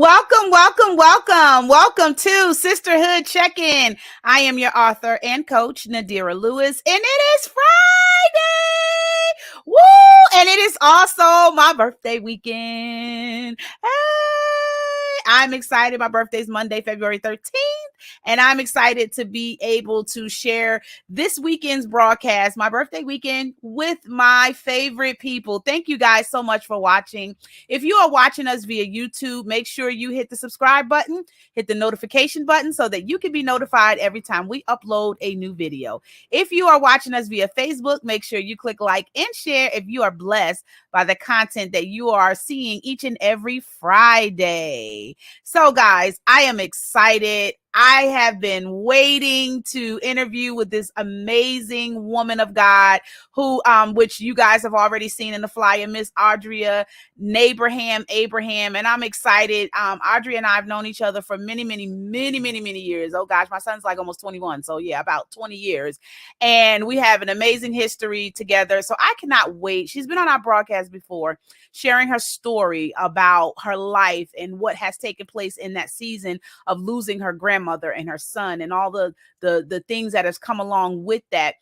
Welcome to Sisterhood Checkin. I am your author and coach, Nadira Lewis, and it is Friday. Woo! And it is also my birthday weekend. Hey! I'm excited. My birthday's Monday, February 13th, and I'm excited to be able to share this weekend's broadcast, my birthday weekend, with my favorite people. Thank you guys so much for watching. If you are watching us via YouTube, make sure you hit the subscribe button, hit the notification button so that you can be notified every time we upload a new video. If you are watching us via Facebook, make sure you click like and share if you are blessed by the content that you are seeing each and every Friday. So guys, I am excited. I have been waiting to interview with this amazing woman of God who, which you guys have already seen in the flyer, Miss Audria Abraham. And I'm excited. Audrey and I have known each other for many years. Oh gosh, my son's like almost 21. So yeah, about 20 years. And we have an amazing history together. So I cannot wait. She's been on our broadcast before, sharing her story about her life and what has taken place in that season of losing her grandmother and her son and all the things that has come along with that.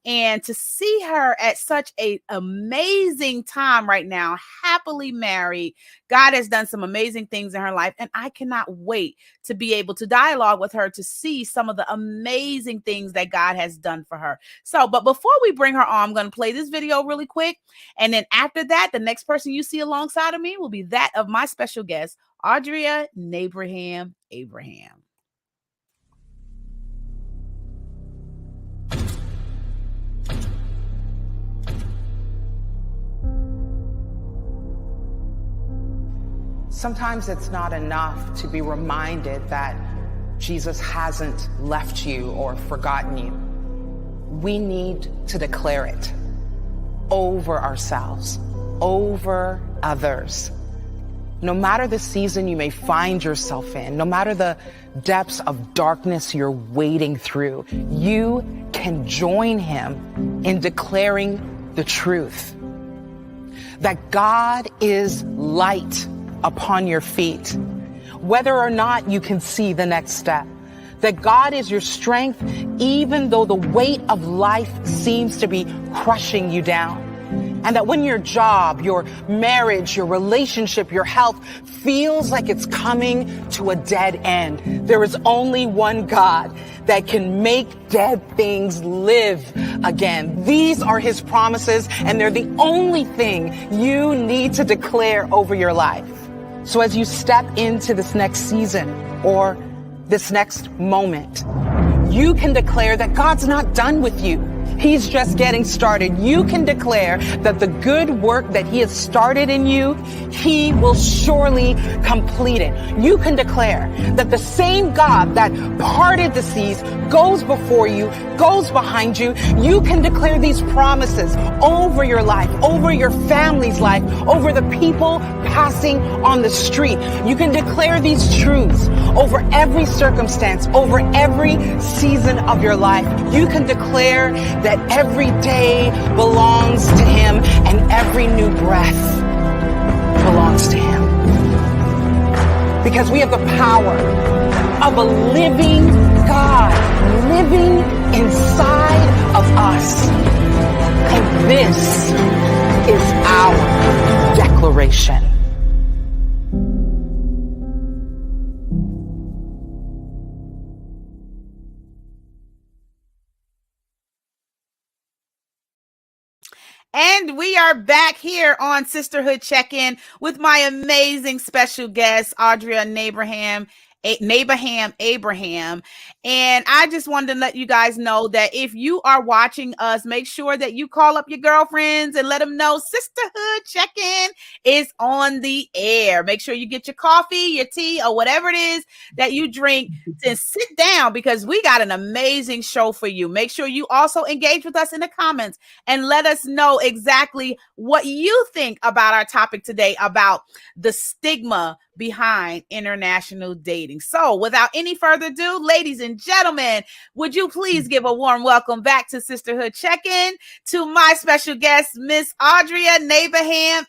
And to see her at such an amazing time right now, happily married, God has done some amazing things in her life. And I cannot wait to be able to dialogue with her to see some of the amazing things that God has done for her. So, but before we bring her on, I'm going to play this video really quick. And then after that, the next person you see alongside of me will be that of my special guest, Audria Abraham. Sometimes it's not enough to be reminded that Jesus hasn't left you or forgotten you. We need to declare it over ourselves, over others. No matter the season you may find yourself in, no matter the depths of darkness you're wading through, you can join him in declaring the truth that God is light upon your feet, whether or not you can see the next step, that God is your strength, even though the weight of life seems to be crushing you down. And that when your job, your marriage, your relationship, your health feels like it's coming to a dead end, there is only one God that can make dead things live again. These are his promises, and they're the only thing you need to declare over your life. So as you step into this next season or this next moment, you can declare that God's not done with you. He's just getting started. You can declare that the good work that he has started in you, he will surely complete it. You can declare that the same God that parted the seas goes before you, goes behind you. You can declare these promises over your life, over your family's life, over the people passing on the street. You can declare these truths over every circumstance, over every season of your life. You can declare that every day belongs to him and every new breath belongs to him. Because we have the power of a living God living inside of us. And this is our declaration. And we are back here on Sisterhood Check-In with my amazing special guest, Audria Abraham. And I just wanted to let you guys know that if you are watching us, make sure that you call up your girlfriends and let them know Sisterhood Check-In is on the air. Make sure you get your coffee, your tea, or whatever it is that you drink and sit down, because we got an amazing show for you. Make sure you also engage with us in the comments and let us know exactly what you think about our topic today, about the stigma behind international dating. So without any further ado, ladies and gentlemen, would you please give a warm welcome back to Sisterhood Check-In to my special guest, Miss Audria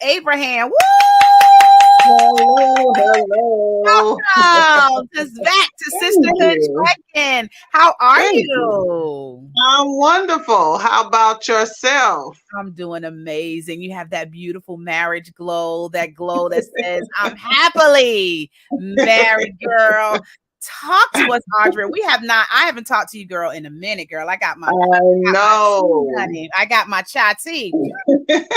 Abraham. Woo! Hello, hello. Welcome just back to Thank Sisterhood you. Checkin. How are Thank you. you? I'm wonderful. How about yourself? I'm doing amazing. You have that beautiful marriage glow, that glow that says, I'm happily married, girl. Talk to us, Audrey. I haven't talked to you, girl, in a minute, girl. I Got my tea, know. honey. I got my chai tea.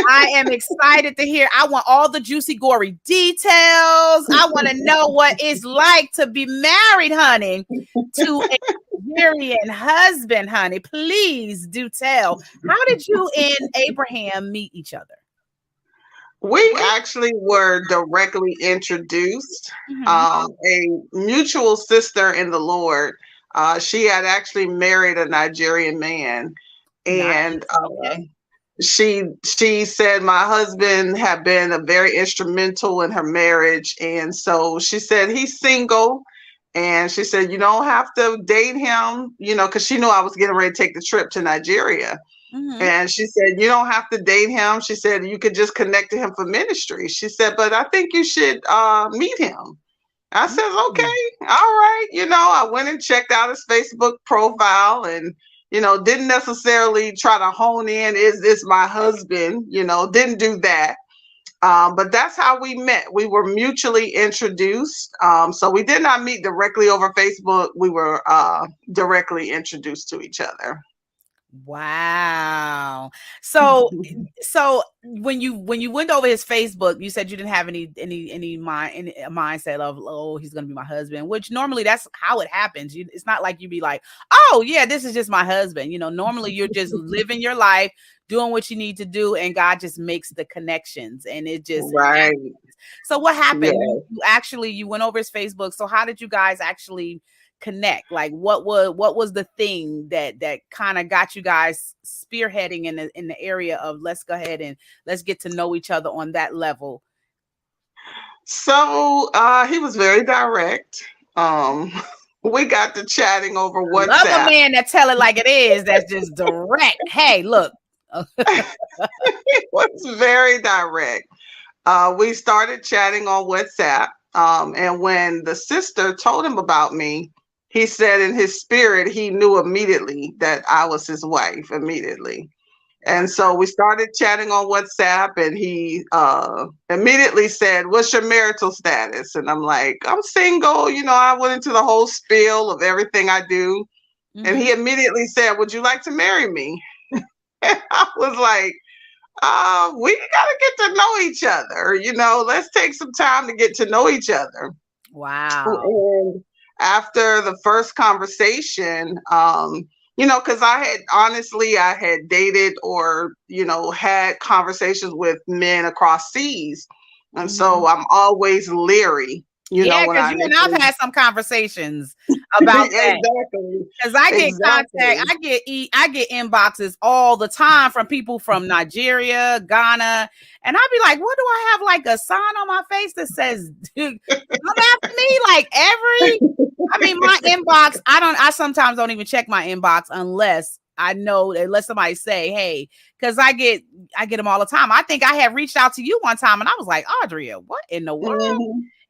I am excited to hear. I want all the juicy, gory details. I want to know what it's like to be married, honey, to a Nigerian husband, honey. Please do tell. How did you and Abraham meet each other? We actually were directly introduced. Mm-hmm. A mutual sister in the Lord. She had actually married a Nigerian man, Nice. and Okay. she said my husband had been a very instrumental in her marriage, and so she said he's single, and she said you don't have to date him, because she knew I was getting ready to take the trip to Nigeria. Mm-hmm. And she said you don't have to date him. She said you could just connect to him for ministry. She said but I think you should meet him. I said okay, all right. I went and checked out his Facebook profile, and didn't necessarily try to hone in, is this my husband? Didn't do that. But that's how we met. We were mutually introduced. So we did not meet directly over Facebook. We were directly introduced to each other. Wow. So when you went over his Facebook, you said you didn't have any mindset of, oh, he's gonna be my husband, which normally that's how it happens. It's not like you be like, oh yeah, this is just my husband. Normally you're just living your life, doing what you need to do, and God just makes the connections, and it just Right. so what happened? Yeah. You went over his Facebook. So how did you guys actually connect? Like what was the thing that kind of got you guys spearheading in the area of, let's go ahead and let's get to know each other on that level? So he was very direct. Um, we got to chatting over I love a WhatsApp. man that tell it like it is. That's just direct. Hey, look. It was very direct. We started chatting on WhatsApp. And when the sister told him about me, he said in his spirit, he knew immediately that I was his wife immediately. And so we started chatting on WhatsApp, and he immediately said, what's your marital status? And I'm like, I'm single. I went into the whole spiel of everything I do. And he immediately said, would you like to marry me? And I was like, we gotta get to know each other. Let's take some time to get to know each other. Wow. And after the first conversation, because I had dated or, had conversations with men across seas. And so I'm always leery, Yeah, when because you and I've had some conversations about that. Exactly. Because I get contact, I get inboxes all the time from people from Nigeria, Ghana, and I'll be like, "What do I have? Like a sign on my face that says come after me?" Like my inbox. I sometimes don't even check my inbox unless I know, unless somebody say, "Hey," because I get them all the time. I think I had reached out to you one time, and I was like, "Audria, what in the world?"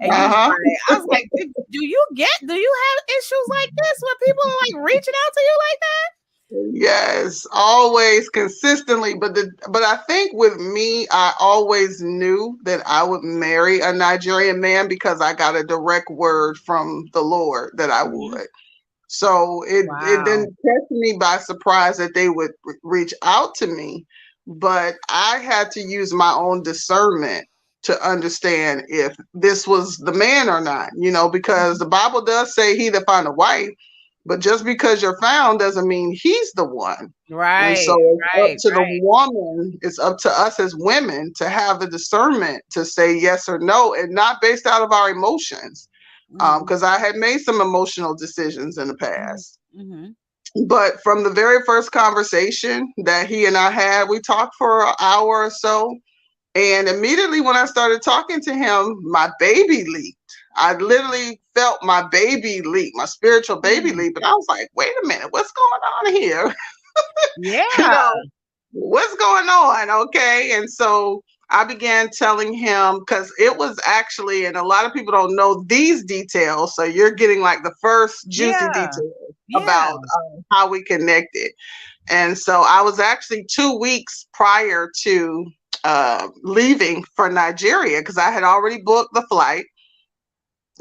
And you was like, I was like, do you have issues like this where people are like reaching out to you like that? Yes, always consistently. But I think with me, I always knew that I would marry a Nigerian man because I got a direct word from the Lord that I would. So it didn't catch me by surprise that they would reach out to me, but I had to use my own discernment to understand if this was the man or not, because the Bible does say he that find a wife, but just because you're found doesn't mean he's the one. Right. And so it's up to the woman, it's up to us as women to have the discernment to say yes or no, and not based out of our emotions. Because I had made some emotional decisions in the past. But from the very first conversation that he and I had, we talked for an hour or so. And immediately when I started talking to him, my baby leaped. I literally felt my baby leap, my spiritual baby leap. And I was like, wait a minute, what's going on here? Yeah. What's going on? Okay. And so I began telling him, because it was actually, and a lot of people don't know these details, so you're getting like the first juicy Yeah. details Yeah. about how we connected. And so I was actually 2 weeks prior to leaving for Nigeria, because I had already booked the flight.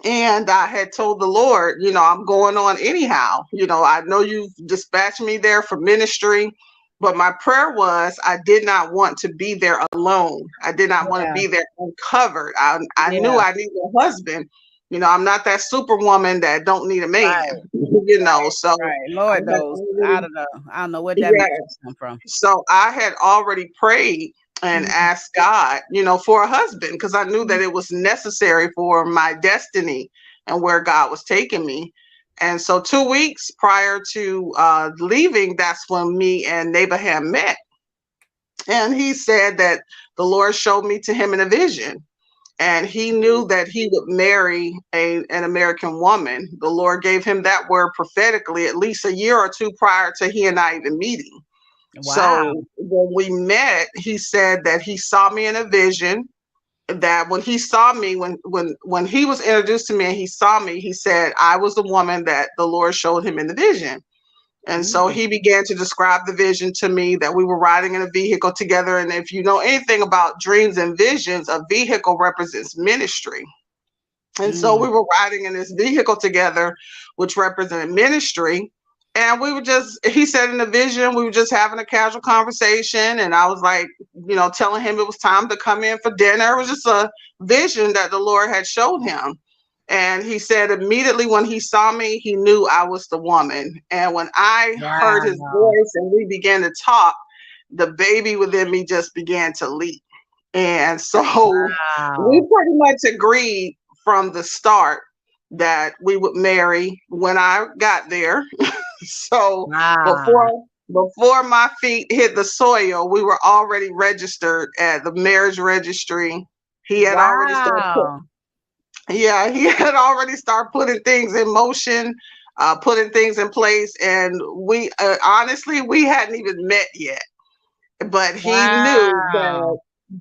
And I had told the Lord, I'm going on anyhow. I know you've dispatched me there for ministry, but my prayer was I did not want to be there alone. I did not want to Yeah. be there uncovered. I knew Yeah. I needed a husband. I'm not that superwoman that don't need a man, Right. so Right. I Lord had knows. I already, don't know. I don't know where that yeah. message come from. So I had already prayed and Mhm. asked God, for a husband, because I knew that it was necessary for my destiny and where God was taking me. And so 2 weeks prior to leaving, that's when me and Abraham met. And he said that the Lord showed me to him in a vision. And he knew that he would marry an American woman. The Lord gave him that word prophetically at least a year or two prior to he and I even meeting. Wow. So when we met, he said that he saw me in a vision. That when he saw me, when he was introduced to me and he saw me, he said I was the woman that the Lord showed him in the vision. And so Mm. he began to describe the vision to me, that we were riding in a vehicle together. And if you know anything about dreams and visions, a vehicle represents ministry. And so Mm. we were riding in this vehicle together, which represented ministry. And we were just, he said in the vision, we were just having a casual conversation. And I was like, telling him it was time to come in for dinner. It was just a vision that the Lord had showed him. And he said immediately when he saw me, he knew I was the woman. And when I heard his Wow. voice and we began to talk, the baby within me just began to leap. And so we Wow. pretty much agreed from the start that we would marry when I got there. So Wow. before my feet hit the soil, we were already registered at the marriage registry. He had already started Wow. he had already started putting things in motion, putting things in place, and we honestly we hadn't even met yet, but he knew Wow. that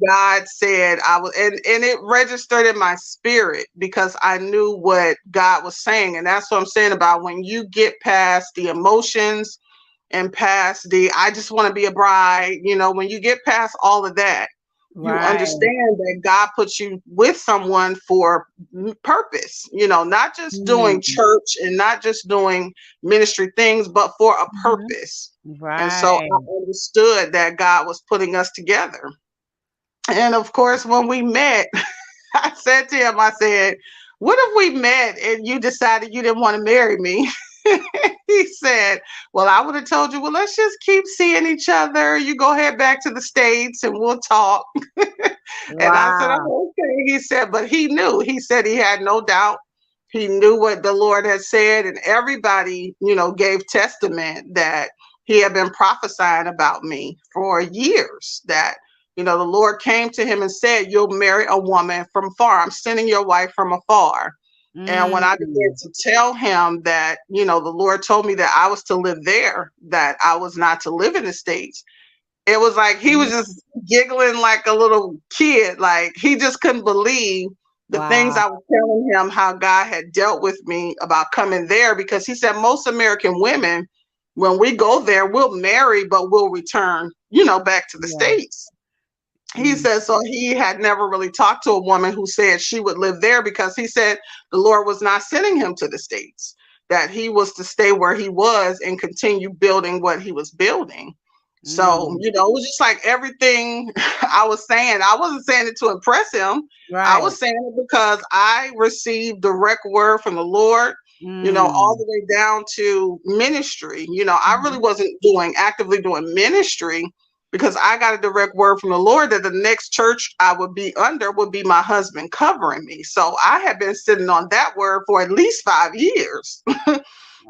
God said I was, and it registered in my spirit because I knew what God was saying. And that's what I'm saying about when you get past the emotions and past the I just want to be a bride, when you get past all of that, you Right. understand that God puts you with someone for purpose, not just doing Mm. church and not just doing ministry things, but for a Mhm. purpose. And so Right. I understood that God was putting us together. And of course, when we met, I said to him, I said, what if we met and you decided you didn't want to marry me? He said, well, I would have told you, well, let's just keep seeing each other. You go head back to the States and we'll talk. And I said, Wow. oh, okay. He said, but he knew. He said he had no doubt. He knew what the Lord had said. And everybody, gave testament that he had been prophesying about me for years, that the Lord came to him and said, you'll marry a woman from far. I'm sending your wife from afar. And when I began Mm. to tell him that, the Lord told me that I was to live there, that I was not to live in the States, it was like he was just giggling like a little kid. Like he just couldn't believe the things Wow. I was telling him, how God had dealt with me about coming there, because he said most American women, when we go there, we'll marry, but we'll return, back to the Yeah. States. He Mm. said so he had never really talked to a woman who said she would live there, because he said the Lord was not sending him to the States, that he was to stay where he was and continue building what he was building. So, Mm. it was just like everything I was saying. I wasn't saying it to impress him. I Right. was saying it because I received direct word from the Lord, all Mm. the way down to ministry. I really Mhm. wasn't actively doing ministry, because I got a direct word from the Lord that the next church I would be under would be my husband covering me. So I had been sitting on that word for at least 5 years,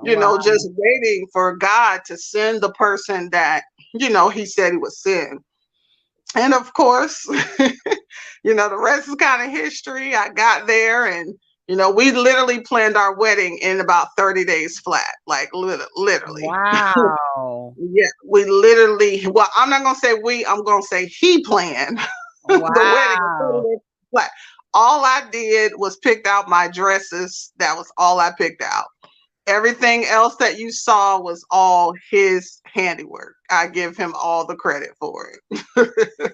Wow. just waiting for God to send the person that, he said he would send. And of course, the rest is kind of history. I got there and, we literally planned our wedding in about 30 days flat, like literally. Wow. Yeah, we literally, well, I'm not going to say we, I'm going to say he planned. The wedding. Wow. Like, all I did was picked out my dresses. That was all I picked out. Everything else that you saw was all his handiwork. I give him all the credit for it.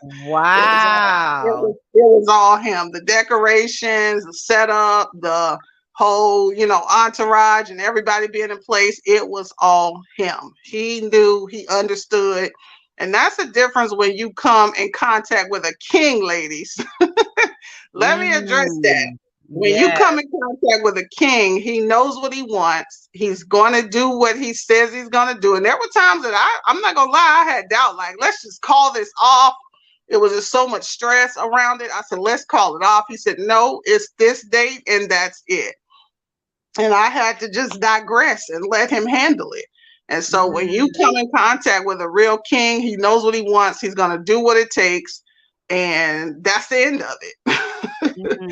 Wow. It was all him. The decorations, the setup, the whole, entourage and everybody being in place. It was all him. He knew, he understood. And that's the difference when you come in contact with a king, ladies. Let me address that. Mm. When you Yeah. come in contact with a king, he knows what he wants. He's going to do what he says he's going to do. And there were times that I'm not going to lie, I had doubt. Like, let's just call this off. It was just so much stress around it. I said, let's call it off. He said, no, it's this date and that's it. And I had to just digress and let him handle it. And so when you come in contact with a real king, he knows what he wants. He's going to do what it takes. And that's the end of it.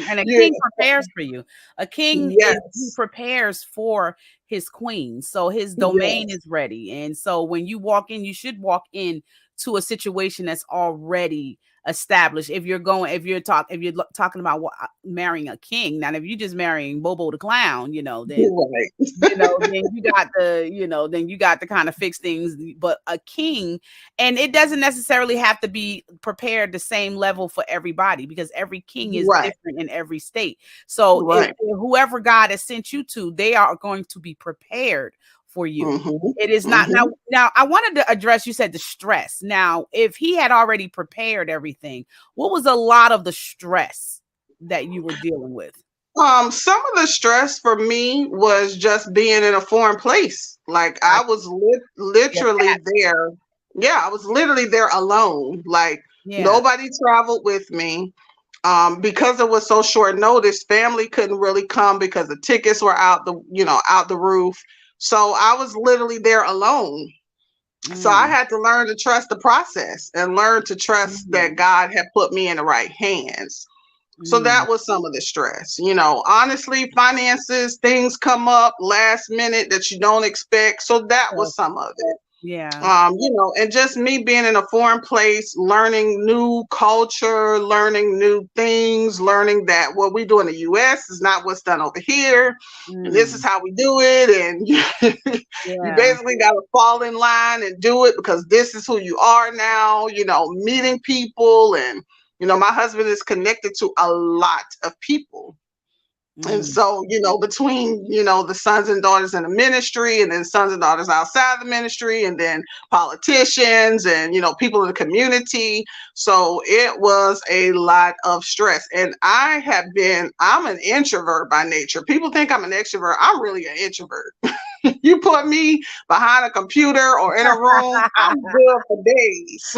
And a Yeah. king prepares for you. A king he Yes. prepares for his queen. So his Yes. domain is ready. And so when you walk in, you should walk in to a situation that's already established. If you're talking about marrying a king, now if you're just marrying Bobo the clown, then Right. then you got to kind of fix things. But a king, and it doesn't necessarily have to be prepared the same level for everybody, because every king is Right. different in every state. So Right. if whoever God has sent you to, they are going to be prepared for you. Mm-hmm. It is not Mm-hmm. now I wanted to address, you said the stress. Now, if he had already prepared everything, what was a lot of the stress that you were dealing with? Some of the stress for me was just being in a foreign place. Like, I was literally there. Yeah, I was literally there alone. Like, nobody traveled with me. Because it was so short notice, family couldn't really come because the tickets were out the roof. So I was literally there alone. So I had to learn to trust the process and learn to trust that God had put me in the right hands. So that was some of the stress. Honestly, finances, things come up last minute that you don't expect. So that was some of it. Yeah. And just me being in a foreign place, learning new culture, learning new things, learning that what we do in the US is not what's done over here. And this is how we do it. And you basically got to fall in line and do it because this is who you are now, meeting people. And, my husband is connected to a lot of people. And so, between, the sons and daughters in the ministry, and then sons and daughters outside the ministry, and then politicians and, people in the community. So it was a lot of stress. And I'm an introvert by nature. People think I'm an extrovert. I'm really an introvert. You put me behind a computer or in a room, I'm good for days.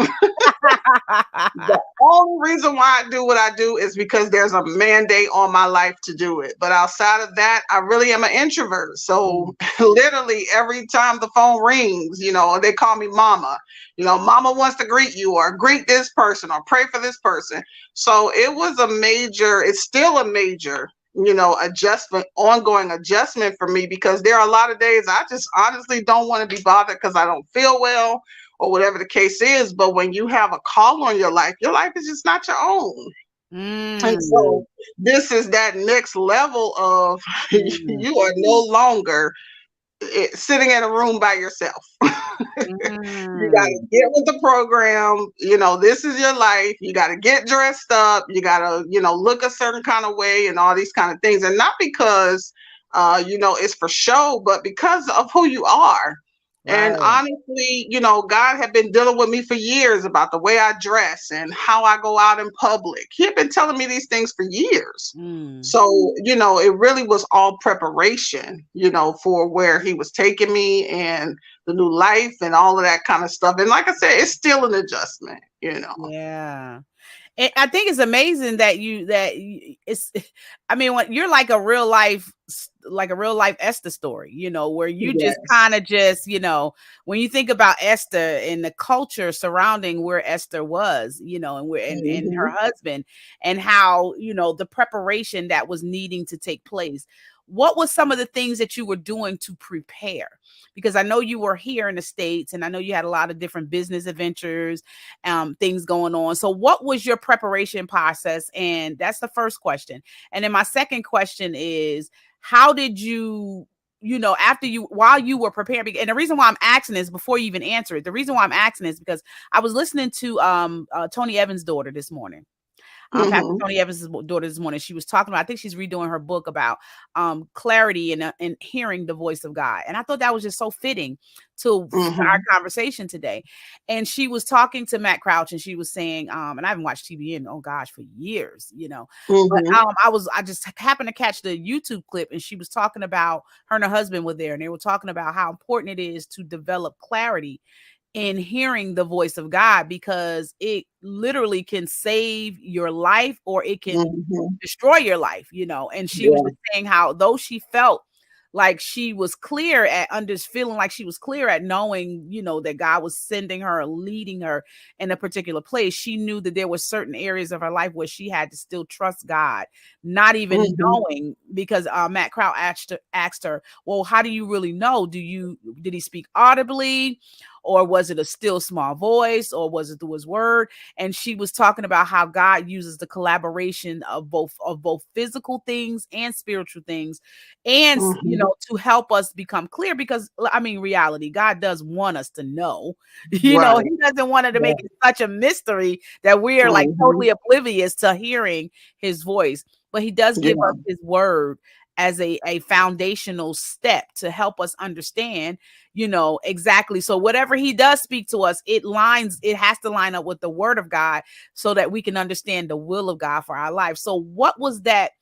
The only reason why I do what I do is because there's a mandate on my life to do it. But outside of that, I really am an introvert. So literally every time the phone rings, they call me mama. Mama wants to greet you or greet this person or pray for this person. So it's still a major ongoing adjustment for me, because there are a lot of days I just honestly don't want to be bothered because I don't feel well or whatever the case is. But when you have a call on your life is just not your own. And so this is that next level of you are no longer sitting in a room by yourself. You got to get with the program. This is your life. You got to get dressed up. You got to, look a certain kind of way and all these kind of things. And not because, it's for show, but because of who you are. And honestly, God had been dealing with me for years about the way I dress and how I go out in public. He had been telling me these things for years. So, it really was all preparation, for where he was taking me and the new life and all of that kind of stuff. And like I said, it's still an adjustment, Yeah. And I think it's amazing that when you're like a real life Esther story, where you just kind of when you think about Esther and the culture surrounding where Esther was, and her husband, and how, the preparation that was needing to take place. what was some of the things that you were doing to prepare? Because I know you were here in the States, and I know you had a lot of different business adventures, things going on. So what was your preparation process? And that's the first question. And then my second question is, how did you, after you, while you were preparing, and the reason why I'm asking is, before you even answer it, the reason why I'm asking is because I was listening to Tony Evans' daughter this morning. Pastor Tony Evans' daughter this morning. She was talking about, I think she's redoing her book about clarity and hearing the voice of God. And I thought that was just so fitting to our conversation today. And she was talking to Matt Crouch, and she was saying, and I haven't watched TV in, oh gosh, for years, but I just happened to catch the YouTube clip, and she was talking about, her and her husband were there, and they were talking about how important it is to develop clarity in hearing the voice of God, because it literally can save your life, or it can destroy your life, And she was just saying how, though she felt like she was clear at feeling like she was clear at knowing, that God was sending her, leading her in a particular place, she knew that there were certain areas of her life where she had to still trust God, not even knowing, because Matt Crouch asked her, well, how do you really know? Did he speak audibly? Or was it a still small voice? Or was it through his word? And she was talking about how God uses the collaboration of both physical things and spiritual things, and to help us become clear. Because I mean, reality, God does want us to know. He doesn't want to make it such a mystery that we are like totally oblivious to hearing his voice. But he does give us his word as a foundational step to help us understand, exactly. So whatever he does speak to us, it has to line up with the word of God, so that we can understand the will of God for our life. So what was that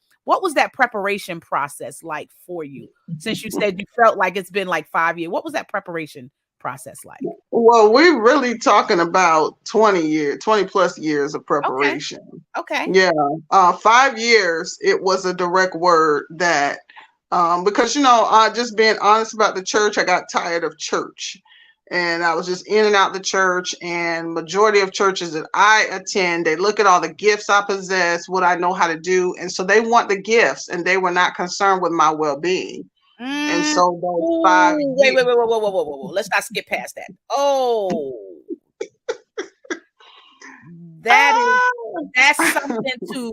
preparation process like for you? Since you said you felt like it's been like 5 years, what was that preparation process like? Well, we're really talking about 20 plus years of preparation. Okay. Yeah. 5 years, it was a direct word that, because, just being honest about the church, I got tired of church, and I was just in and out the church. And majority of churches that I attend, they look at all the gifts I possess, what I know how to do. And so they want the gifts, and they were not concerned with my well-being. And so those 5 years. Whoa. Let's not skip past that. Oh, that's something to,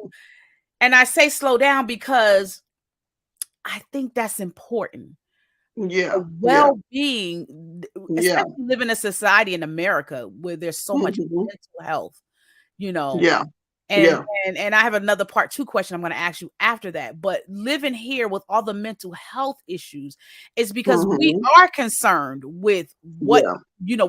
and I say slow down because I think that's important. Yeah. Well-being, especially living in a society in America where there's so much mental health, Yeah. And I have another part 2 question I'm going to ask you after that. But living here with all the mental health issues is because we are concerned with what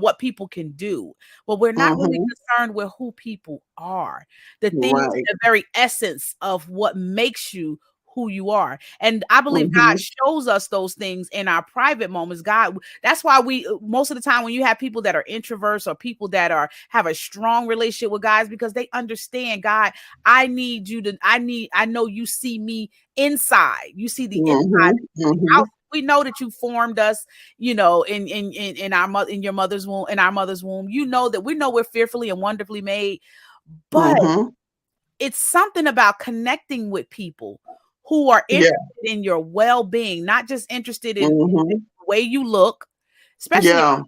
what people can do, but we're not really concerned with who people are. The things, the very essence of what makes you who you are. And I believe God shows us those things in our private moments. God, that's why most of the time when you have people that are introverts or people that have a strong relationship with God, because they understand, God, I know you see me inside. You see the inside. We know that you formed us, in your mother's womb, in our mother's womb. You know that we know we're fearfully and wonderfully made, but it's something about connecting with people who are interested in your well-being, not just interested in the way you look, especially in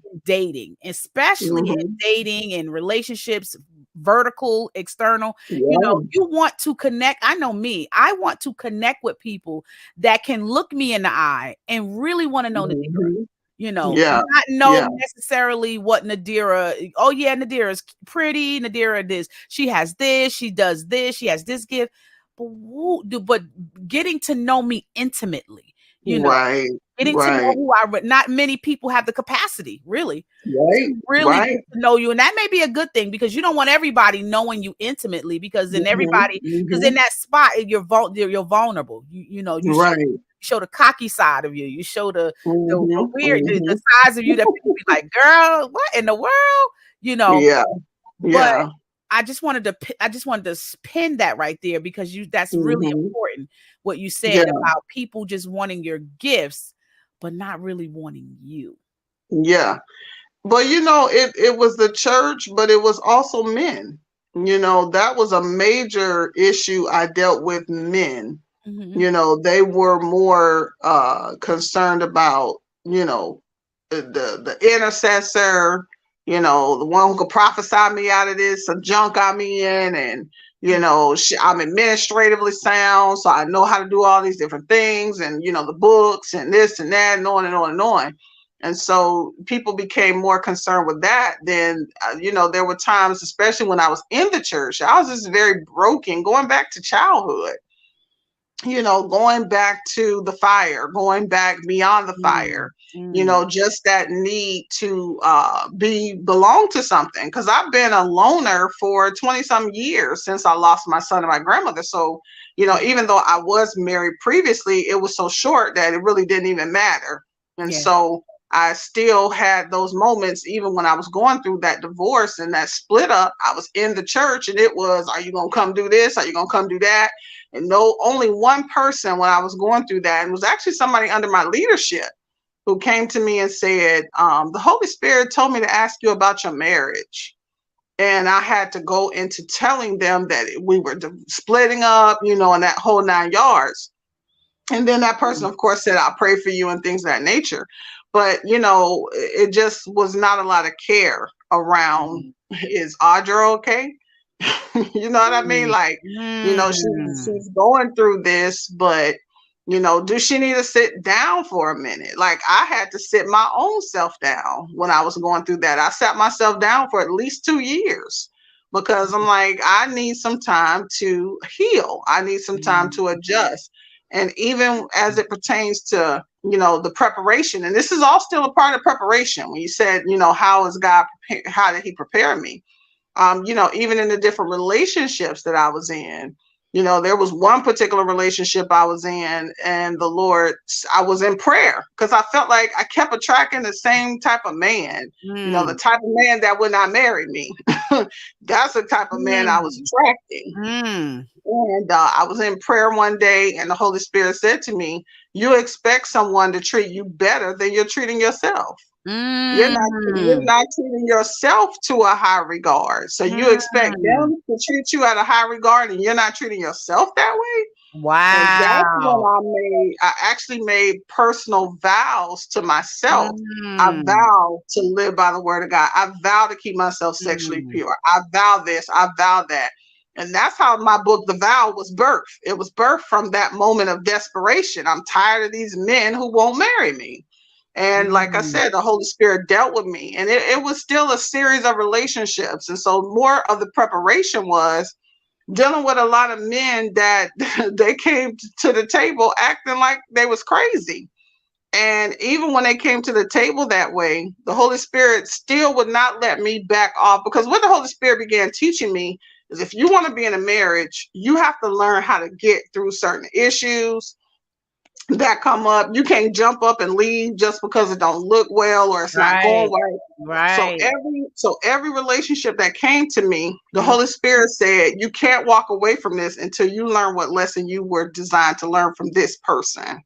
dating, in relationships, vertical, external. You want to connect. I know me. I want to connect with people that can look me in the eye and really want to know Nadira. Not know necessarily what Nadira. Oh yeah, Nadira is pretty. Nadira this. She has this. She does this. She has this gift. But getting to know me intimately, getting to know who not many people have the capacity, really, get to know you. And that may be a good thing, because you don't want everybody knowing you intimately, because then everybody, because in that spot, you're vulnerable. You show the cocky side of you. You show the weird, the size of you that people be like, girl, what in the world? But I just wanted to pin that right there, because that's really important, what you said about people just wanting your gifts, but not really wanting you. Yeah. But it was the church, but it was also men. That was a major issue I dealt with, men. Mhm. They were more concerned about, the intercessor, the one who could prophesy me out of this some junk I'm in, and I'm administratively sound, so I know how to do all these different things, and the books and this and that, and on and on and on. And so people became more concerned with that than, there were times, especially when I was in the church, I was just very broken, going back to childhood, going back to the fire, going back beyond the Mm, fire, mm. just that need to belong to something. Because I've been a loner for 20 some years since I lost my son and my grandmother. So, even though I was married previously, it was so short that it really didn't even matter. And Yeah. so I still had those moments, even when I was going through that divorce and that split up. I was in the church and it was, are you going to come do this? Are you going to come do that? And no, only one person when I was going through that, and it was actually somebody under my leadership who came to me and said, the Holy Spirit told me to ask you about your marriage. And I had to go into telling them that we were splitting up, and that whole 9 yards. And then that person, Mm. of course, said, I'll pray for you and things of that nature. But, it just was not a lot of care around, Mhm. is Audra okay? You know what I mean? Mm. Like, Mm. she's going through this, but do she need to sit down for a minute? Like, I had to sit my own self down when I was going through that. I sat myself down for at least 2 years because I'm like, I need some time to heal. I need some time Mm. to adjust. And even as it pertains to, the preparation, and this is all still a part of preparation. When you said, how is God, how did he prepare me? Even in the different relationships that I was in, there was one particular relationship I was in, and the Lord, I was in prayer because I felt like I kept attracting the same type of man, the Mm. type of man that would not marry me. That's the type of man I was Mm. attracting. Mm. And I was in prayer one day, and the Holy Spirit said to me, you expect someone to treat you better than you're treating yourself. You're Mm. not treating yourself to a high regard. So you expect Mm. them to treat you at a high regard and you're not treating yourself that way. And that's when Wow. I actually made personal vows to myself. I Mm. vow to live by the word of God. I vow to keep myself sexually Mm. pure. I vow this, I vow that. And that's how my book, The Vow, was birthed. It was birthed from that moment of desperation. I'm tired of these men who won't marry me. And like I Mm. said, the Holy Spirit dealt with me. And it was still a series of relationships. And so more of the preparation was dealing with a lot of men that they came to the table acting like they was crazy. And even when they came to the table that way, the Holy Spirit still would not let me back off, because what the Holy Spirit began teaching me is, if you want to be in a marriage, you have to learn how to get through certain issues that come up. You can't jump up and leave just because it don't look well or it's not going Right. right. So Right. every relationship that came to me, the Mm. Holy Spirit said, you can't walk away from this until you learn what lesson you were designed to learn from this person.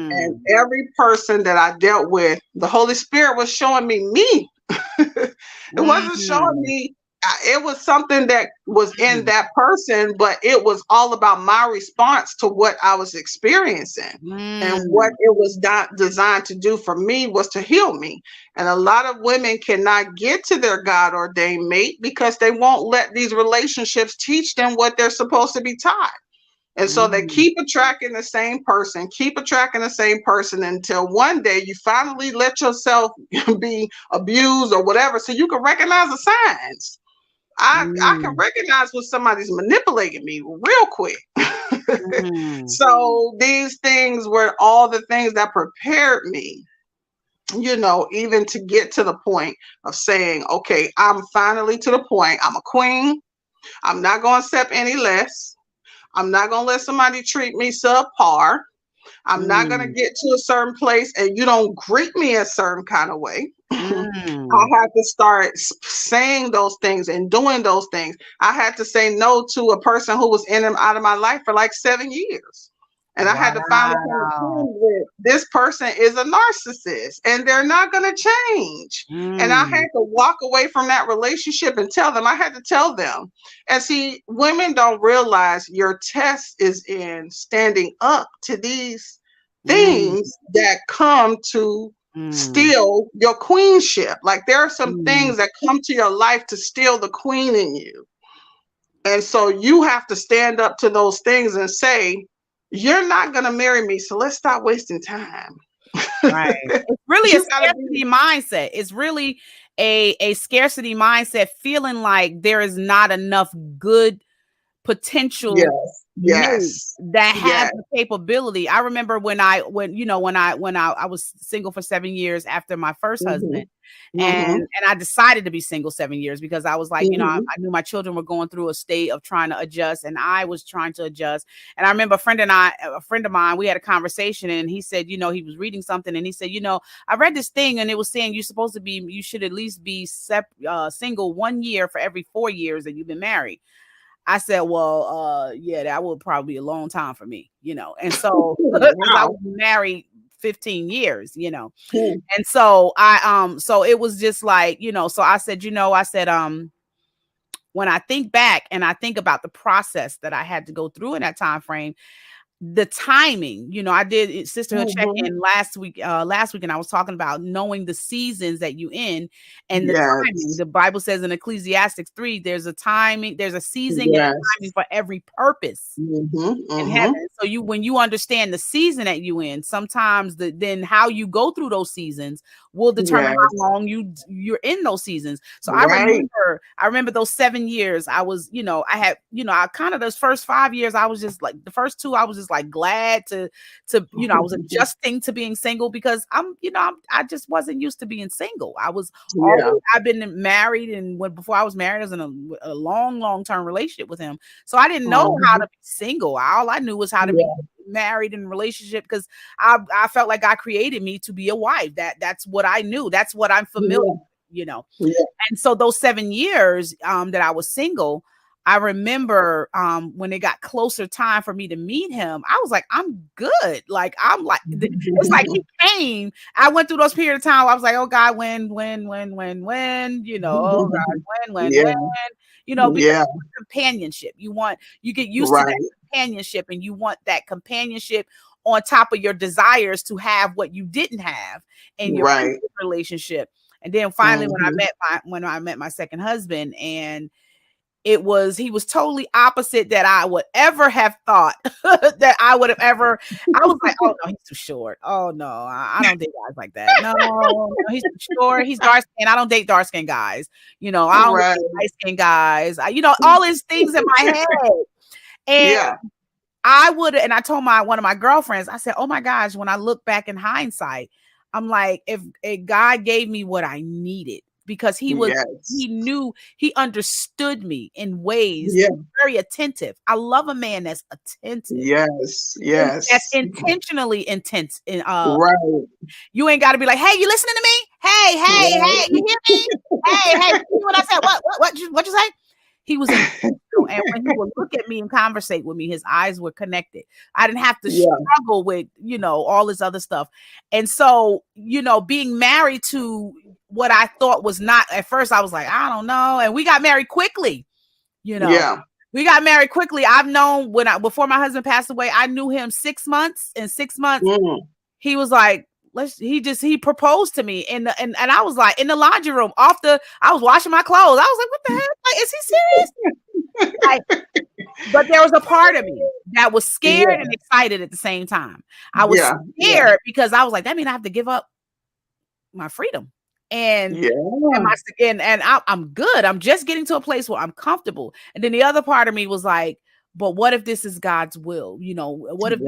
And Mm. every person that I dealt with, the Holy Spirit was showing me. It wasn't showing Mm. me, it was something that was in Mm. that person, but it was all about my response to what I was experiencing. And what Mm. it was designed to do for me was to heal me. And a lot of women cannot get to their God ordained mate because they won't let these relationships teach them what they're supposed to be taught. And so they Mm. keep attracting the same person, keep attracting the same person, until one day you finally let yourself be abused or whatever, so you can recognize the signs. I can Mm. recognize when somebody's manipulating me real quick. Mm. So these things were all the things that prepared me, even to get to the point of saying, okay, I'm finally to the point. I'm a queen. I'm not going to accept any less. I'm not going to let somebody treat me subpar. I'm not going to Mm. get to a certain place and you don't greet me a certain kind of way. I Mm. had to start saying those things and doing those things. I had to say no to a person who was in and out of my life for like 7 years. And I had to finally come to terms with this person is a narcissist and they're not going to change. And I had to walk away from that relationship and tell them, I had to tell them. And see, women don't realize your test is in standing up to these things that come to steal your queenship. Like there are some things that come to your life to steal the queen in you. And so you have to stand up to those things and say, you're not going to marry me, so let's stop wasting time. Right. It's really a scarcity mindset. It's really a scarcity mindset, feeling like there is not enough good potential that have the capability. I remember when I was single for 7 years after my first husband, and I decided to be single 7 years because I was like, I knew my children were going through a state of trying to adjust, and I was trying to adjust. And I remember a friend of mine, we had a conversation, and he said, he was reading something, and he said, I read this thing, and it was saying you should at least be single 1 year for every 4 years that you've been married. I said, well, yeah, that would probably be a long time for me, and so I was married 15 years, and so so it was just like, so I said, when I think back and I think about the process that I had to go through in that time frame, the timing, I did Sisterhood Check-in last week, and I was talking about knowing the seasons that you in and the timing. The Bible says in Ecclesiastes 3, there's a timing, there's a season and a timing for every purpose in heaven. So when you understand the season that you in, sometimes then how you go through those seasons will determine how long you're in those seasons. So I remember those 7 years. I was, I had, I kind of those first 5 years, I was just like, the first 2, I was just like glad to I was adjusting to being single because I just wasn't used to being single. I was I've been married, and before I was married, I was in a long-term relationship with him. So I didn't know how to be single. All I knew was how to be married in a relationship because I felt like God created me to be a wife. That's what I knew. That's what I'm familiar with, And so those 7 years that I was single, I remember when it got closer time for me to meet him, I was like, I'm good. Like, it's like he came. I went through those period of time. I was like, oh God, when, oh God, when, because companionship. You get used to that companionship, and you want that companionship on top of your desires to have what you didn't have in your relationship. And then finally, when I met my second husband, and he was totally opposite that I would ever have thought that I would have ever. I was like, oh no, he's too short. Oh no, I don't date guys like that. No, he's too short. He's dark skinned. I don't date dark skinned guys. I don't date light skinned guys. All these things in my head. And I told one of my girlfriends, I said, oh my gosh, when I look back in hindsight, I'm like, if God gave me what I needed, because he knew, he understood me in ways very attentive. I love a man that's attentive. Yes. That's intentionally intense. You ain't got to be like, hey, you listening to me? Hey, you hear me? hey, you hear what I said? What you say? He was intentional, and when he would look at me and conversate with me, his eyes were connected. I didn't have to struggle with, all this other stuff. And so, being married to what I thought was not, at first I was like, I don't know. And we got married quickly, we got married quickly. I've known before my husband passed away, I knew him 6 months. In 6 months, he was like, he proposed to me, and I was like in the laundry room I was washing my clothes. I was like, what the hell? Like, is he serious? But there was a part of me that was scared and excited at the same time. I was scared because I was like, that means I have to give up my freedom. And I'm good. I'm just getting to a place where I'm comfortable. And then the other part of me was like, but what if this is God's will? What if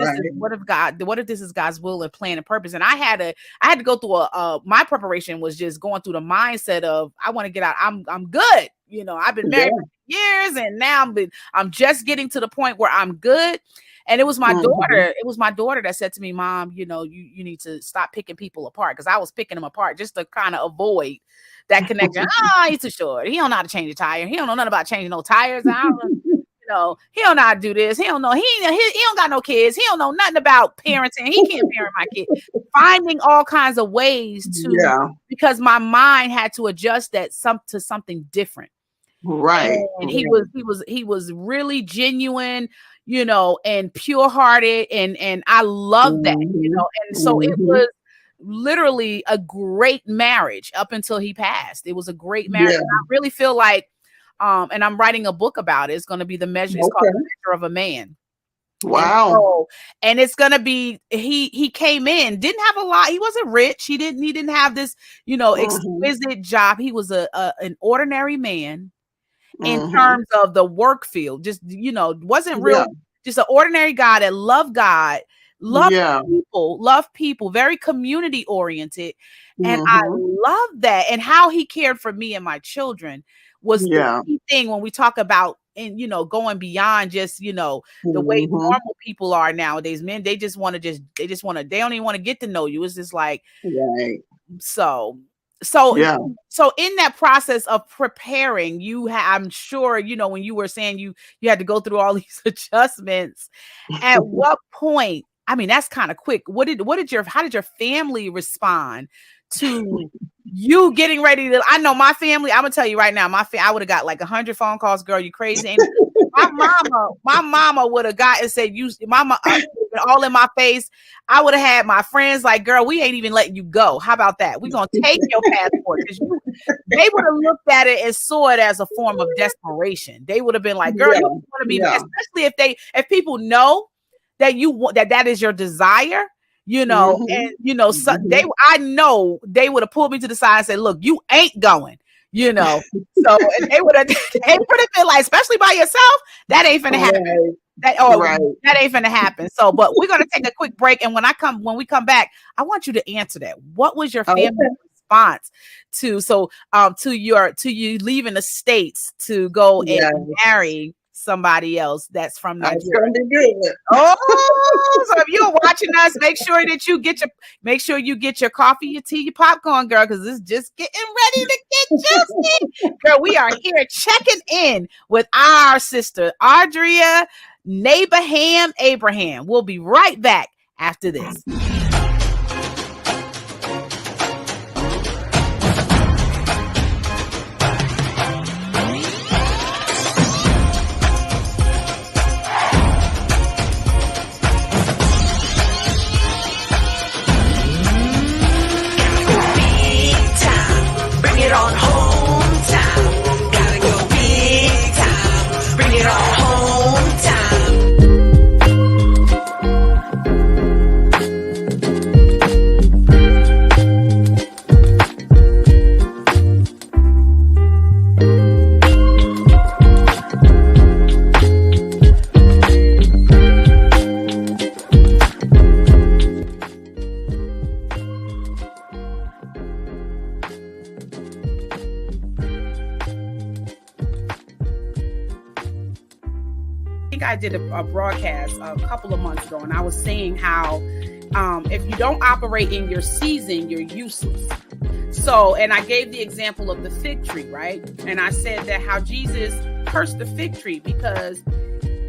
this is God's will and plan and purpose? And I had to go through my preparation was just going through the mindset of, I want to get out. I'm good. I've been married for years, and now I'm just getting to the point where I'm good. And it was my daughter. It was my daughter that said to me, Mom, you need to stop picking people apart, because I was picking them apart just to kind of avoid that connection. He's too short. He don't know how to change a tire. He don't know nothing about changing no tires. You know, he don't know how to do this. He don't know. He don't got no kids. He don't know nothing about parenting. He can't parent my kid. Finding all kinds of ways to, because my mind had to adjust that to something different. Right. And he was really genuine, you know, and pure hearted. And I love that, you know, and so it was literally a great marriage up until he passed. It was a great marriage. And I really feel like, and I'm writing a book about it. It's going to be the measure. It's called The Measure of a Man. Wow. And it's going to be, he came in, didn't have a lot. He wasn't rich. He didn't have this, you know, exquisite job. He was an ordinary man in terms of the work field. Just, you know, wasn't real, just an ordinary guy that loved God, loved people, very community oriented. And I love that. And how he cared for me and my children was the key thing when we talk about, and, you know, going beyond just, you know, the way normal people are nowadays. Men, they just want to they don't even want to get to know you. It's just like, so in that process of preparing, I'm sure, you know, when you were saying you had to go through all these adjustments, at what point, I mean, that's kind of quick. How did your family respond to you getting ready to? I know my family, I'm gonna tell you right now, I would have got like 100 phone calls, girl, you crazy. And my mama would have got and said, mama, all in my face. I would have had my friends like, girl, we ain't even letting you go. How about that? We're gonna take your passport. They would have looked at it and saw it as a form of desperation. They would have been like, girl, you want to be, especially if people know that you want that is your desire, you know, and you know, so I know they would have pulled me to the side and said, look, you ain't going, you know. So they would have been like, especially by yourself, that ain't finna happen. That ain't finna happen. So, but we're gonna take a quick break, and when we come back, I want you to answer that. What was your family response to you leaving the States to go and marry somebody else that's from Nigeria? That's gonna be good. Oh, so if you're watching us, make sure you get your coffee, your tea, your popcorn, girl, because it's just getting ready to get juicy. Girl, we are here checking in with our sister Audria Neighborham Abraham. We'll be right back after this. I did a broadcast a couple of months ago, and I was saying how if you don't operate in your season, you're useless. So, and I gave the example of the fig tree, right? And I said that how Jesus cursed the fig tree because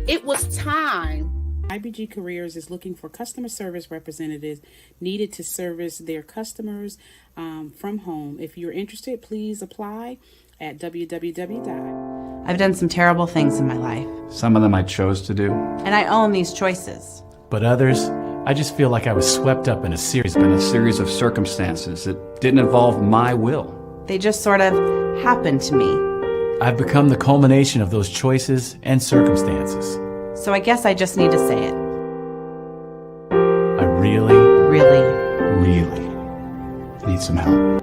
it was time. IBG Careers is looking for customer service representatives needed to service their customers from home. If you're interested, please apply at www. I've done some terrible things in my life. Some of them I chose to do. And I own these choices. But others, I just feel like I was swept up in a series of circumstances that didn't involve my will. They just sort of happened to me. I've become the culmination of those choices and circumstances. So I guess I just need to say it. I really need some help.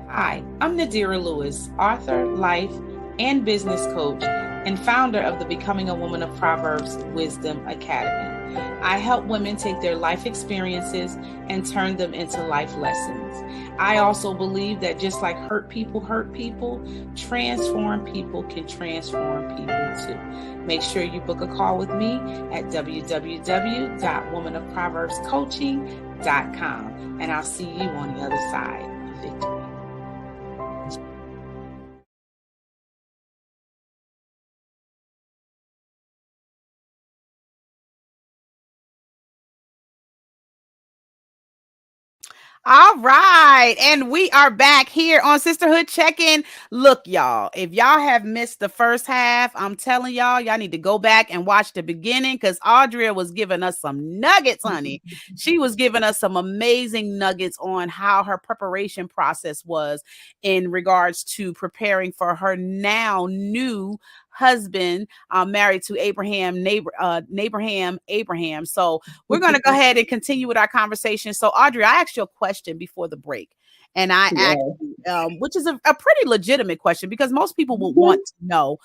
Hi, I'm Nadira Lewis, author, life, and business coach, and founder of the Becoming a Woman of Proverbs Wisdom Academy. I help women take their life experiences and turn them into life lessons. I also believe that just like hurt people, transform people can transform people too. Make sure you book a call with me at www.womanofproverbscoaching.com, and I'll see you on the other side of victory. All right. And we are back here on Sisterhood Checkin. Look, y'all, if y'all have missed the first half, I'm telling y'all need to go back and watch the beginning because Audria was giving us some nuggets, honey. She was giving us some amazing nuggets on how her preparation process was in regards to preparing for her now new husband, married to Abraham. So we're going to go ahead and continue with our conversation. So, Audrey, I asked you a question before the break, and I asked, which is a pretty legitimate question because most people will want to know,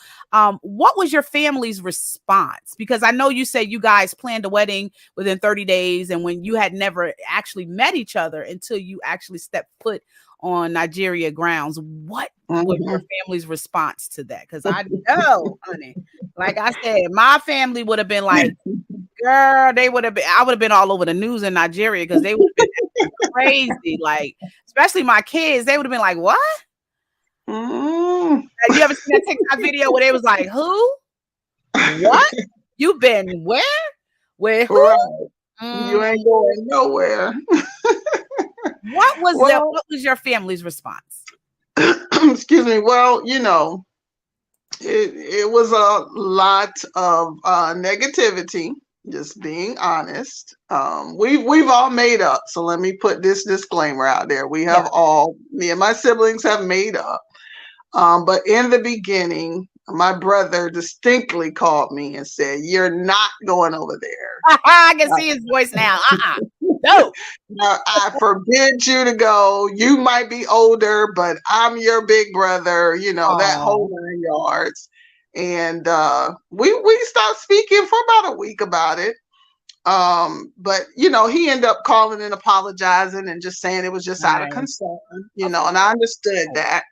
what was your family's response? Because I know you said you guys planned a wedding within 30 days, and when you had never actually met each other until you actually stepped foot on Nigeria grounds, what was your family's response to that? Because I know, honey, like I said, my family would have been like, girl, I would have been all over the news in Nigeria because they would have been crazy. Like, especially my kids, they would have been like, what? Mm. Have you ever seen that TikTok video where they was like, who? What? You been where? Where who? Right. You ain't going nowhere. What was your family's response? Excuse me. Well, you know, it was a lot of negativity, just being honest. We've all made up. So let me put this disclaimer out there. We have me and my siblings have made up. But in the beginning, my brother distinctly called me and said, "You're not going over there." I can see his voice now. No. I forbid you to go. You might be older, but I'm your big brother, you know, that whole 9 yards. And we stopped speaking for about a week about it. But you know, he ended up calling and apologizing and just saying it was just out of concern, you know, and I understood that.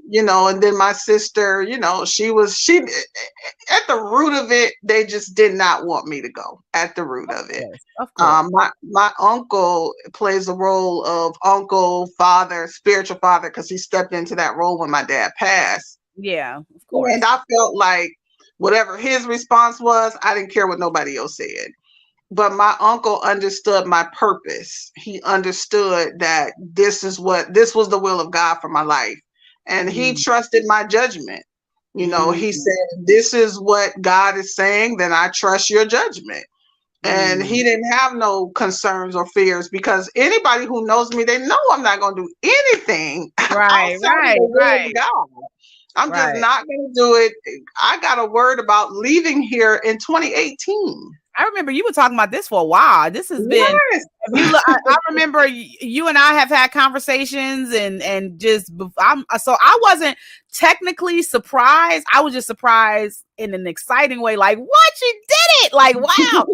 You know, and then my sister, you know, she at the root of it, they just did not want me to go at the root of it. Of course. My uncle plays a role of uncle, father, spiritual father, because he stepped into that role when my dad passed. Yeah, of course. And I felt like whatever his response was, I didn't care what nobody else said. But my uncle understood my purpose. He understood that this was the will of God for my life. And he trusted my judgment. You know, he said, this is what God is saying, then I trust your judgment. And he didn't have no concerns or fears because anybody who knows me, they know I'm not going to do anything outside of the will of God. I'm just not going to do it. I got a word about leaving here in 2018. I remember you were talking about this for a while. This has been, I remember you and I have had conversations and just, so I wasn't technically surprised. I was just surprised in an exciting way. Like, what, you did it? Like, wow.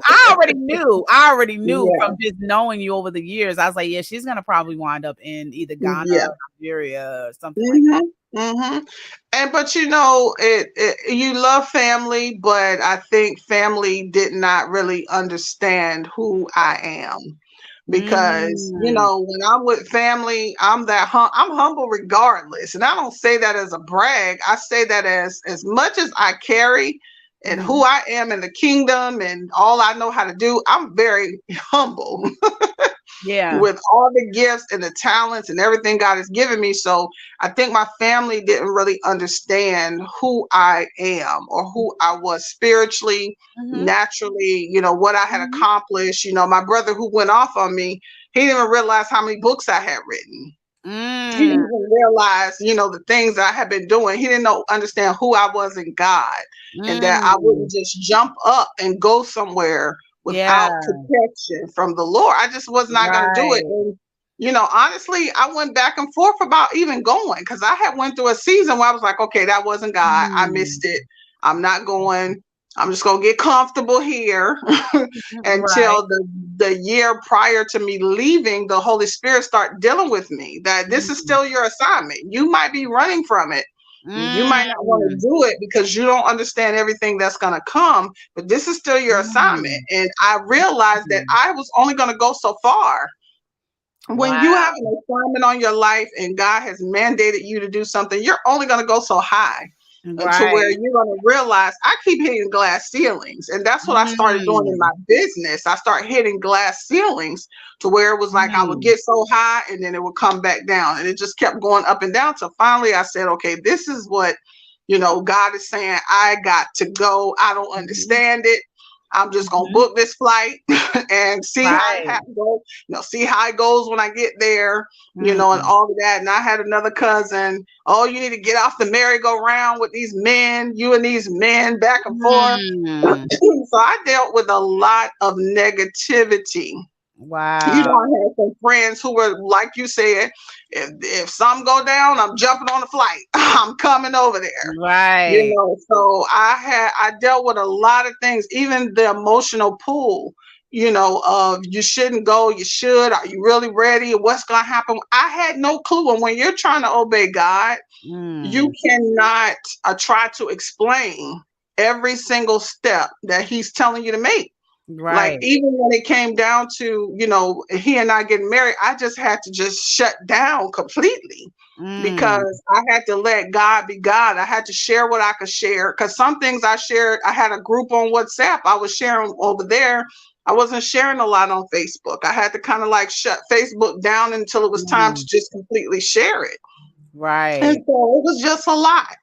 I already knew from just knowing you over the years. I was like, yeah, she's going to probably wind up in either Ghana or Nigeria or something like that. But you know, you love family, but I think family did not really understand who I am because you know, when I'm with family, I'm humble regardless, and I don't say that as a brag. I say that as much as I carry and who I am in the kingdom and all I know how to do, I'm very humble. With all the gifts and the talents and everything God has given me. So I think my family didn't really understand who I am or who I was spiritually, naturally, you know, what I had accomplished. You know, my brother who went off on me, he didn't even realize how many books I had written. He didn't even realize, you know, the things that I had been doing. He didn't understand who I was in God and that I wouldn't just jump up and go somewhere without protection from the Lord. I just was not going to do it. And, you know, honestly, I went back and forth about even going because I had went through a season where I was like, okay, that wasn't God. I missed it. I'm not going. I'm just going to get comfortable here until the year prior to me leaving, the Holy Spirit started dealing with me that this is still your assignment. You might be running from it. You might not want to do it because you don't understand everything that's going to come, but this is still your assignment. And I realized that I was only going to go so far. When you have an assignment on your life and God has mandated you to do something, you're only going to go so high. to where Right. you're going to realize I keep hitting glass ceilings. And that's what I started doing in Mm, my business. I started hitting glass ceilings to where it was like I would mm, get so high and then it would come back down. And it just kept going up and down. So finally I said, okay, this is what, God is saying. I got to go. I don't mhm, understand it. I'm just gonna mhm. book this flight and see how it Right. goes. See how it goes when I get there. And Mm, all of that. And I had another cousin. Oh, you need to get off the merry-go-round with these men. You and these men back and forth. mm. So I dealt with a lot of negativity. Wow. I had some friends who were, like you said, if some go down, I'm jumping on a flight. I'm coming over there. Right. So I dealt with a lot of things, even the emotional pull, of you shouldn't go, you should, are you really ready? What's going to happen? I had no clue. And when you're trying to obey God, you Mm, cannot try to explain every single step that he's telling you to make. Like, right. even when it came down to, he and I getting married, I just had to just shut down completely Mm, because I had to let God be God. I had to share what I could share because some things I shared, I had a group on WhatsApp. I was sharing over there. I wasn't sharing a lot on Facebook. I had to kind of like shut Facebook down until it was time to mm, just completely share it. And right. so it was just a lot.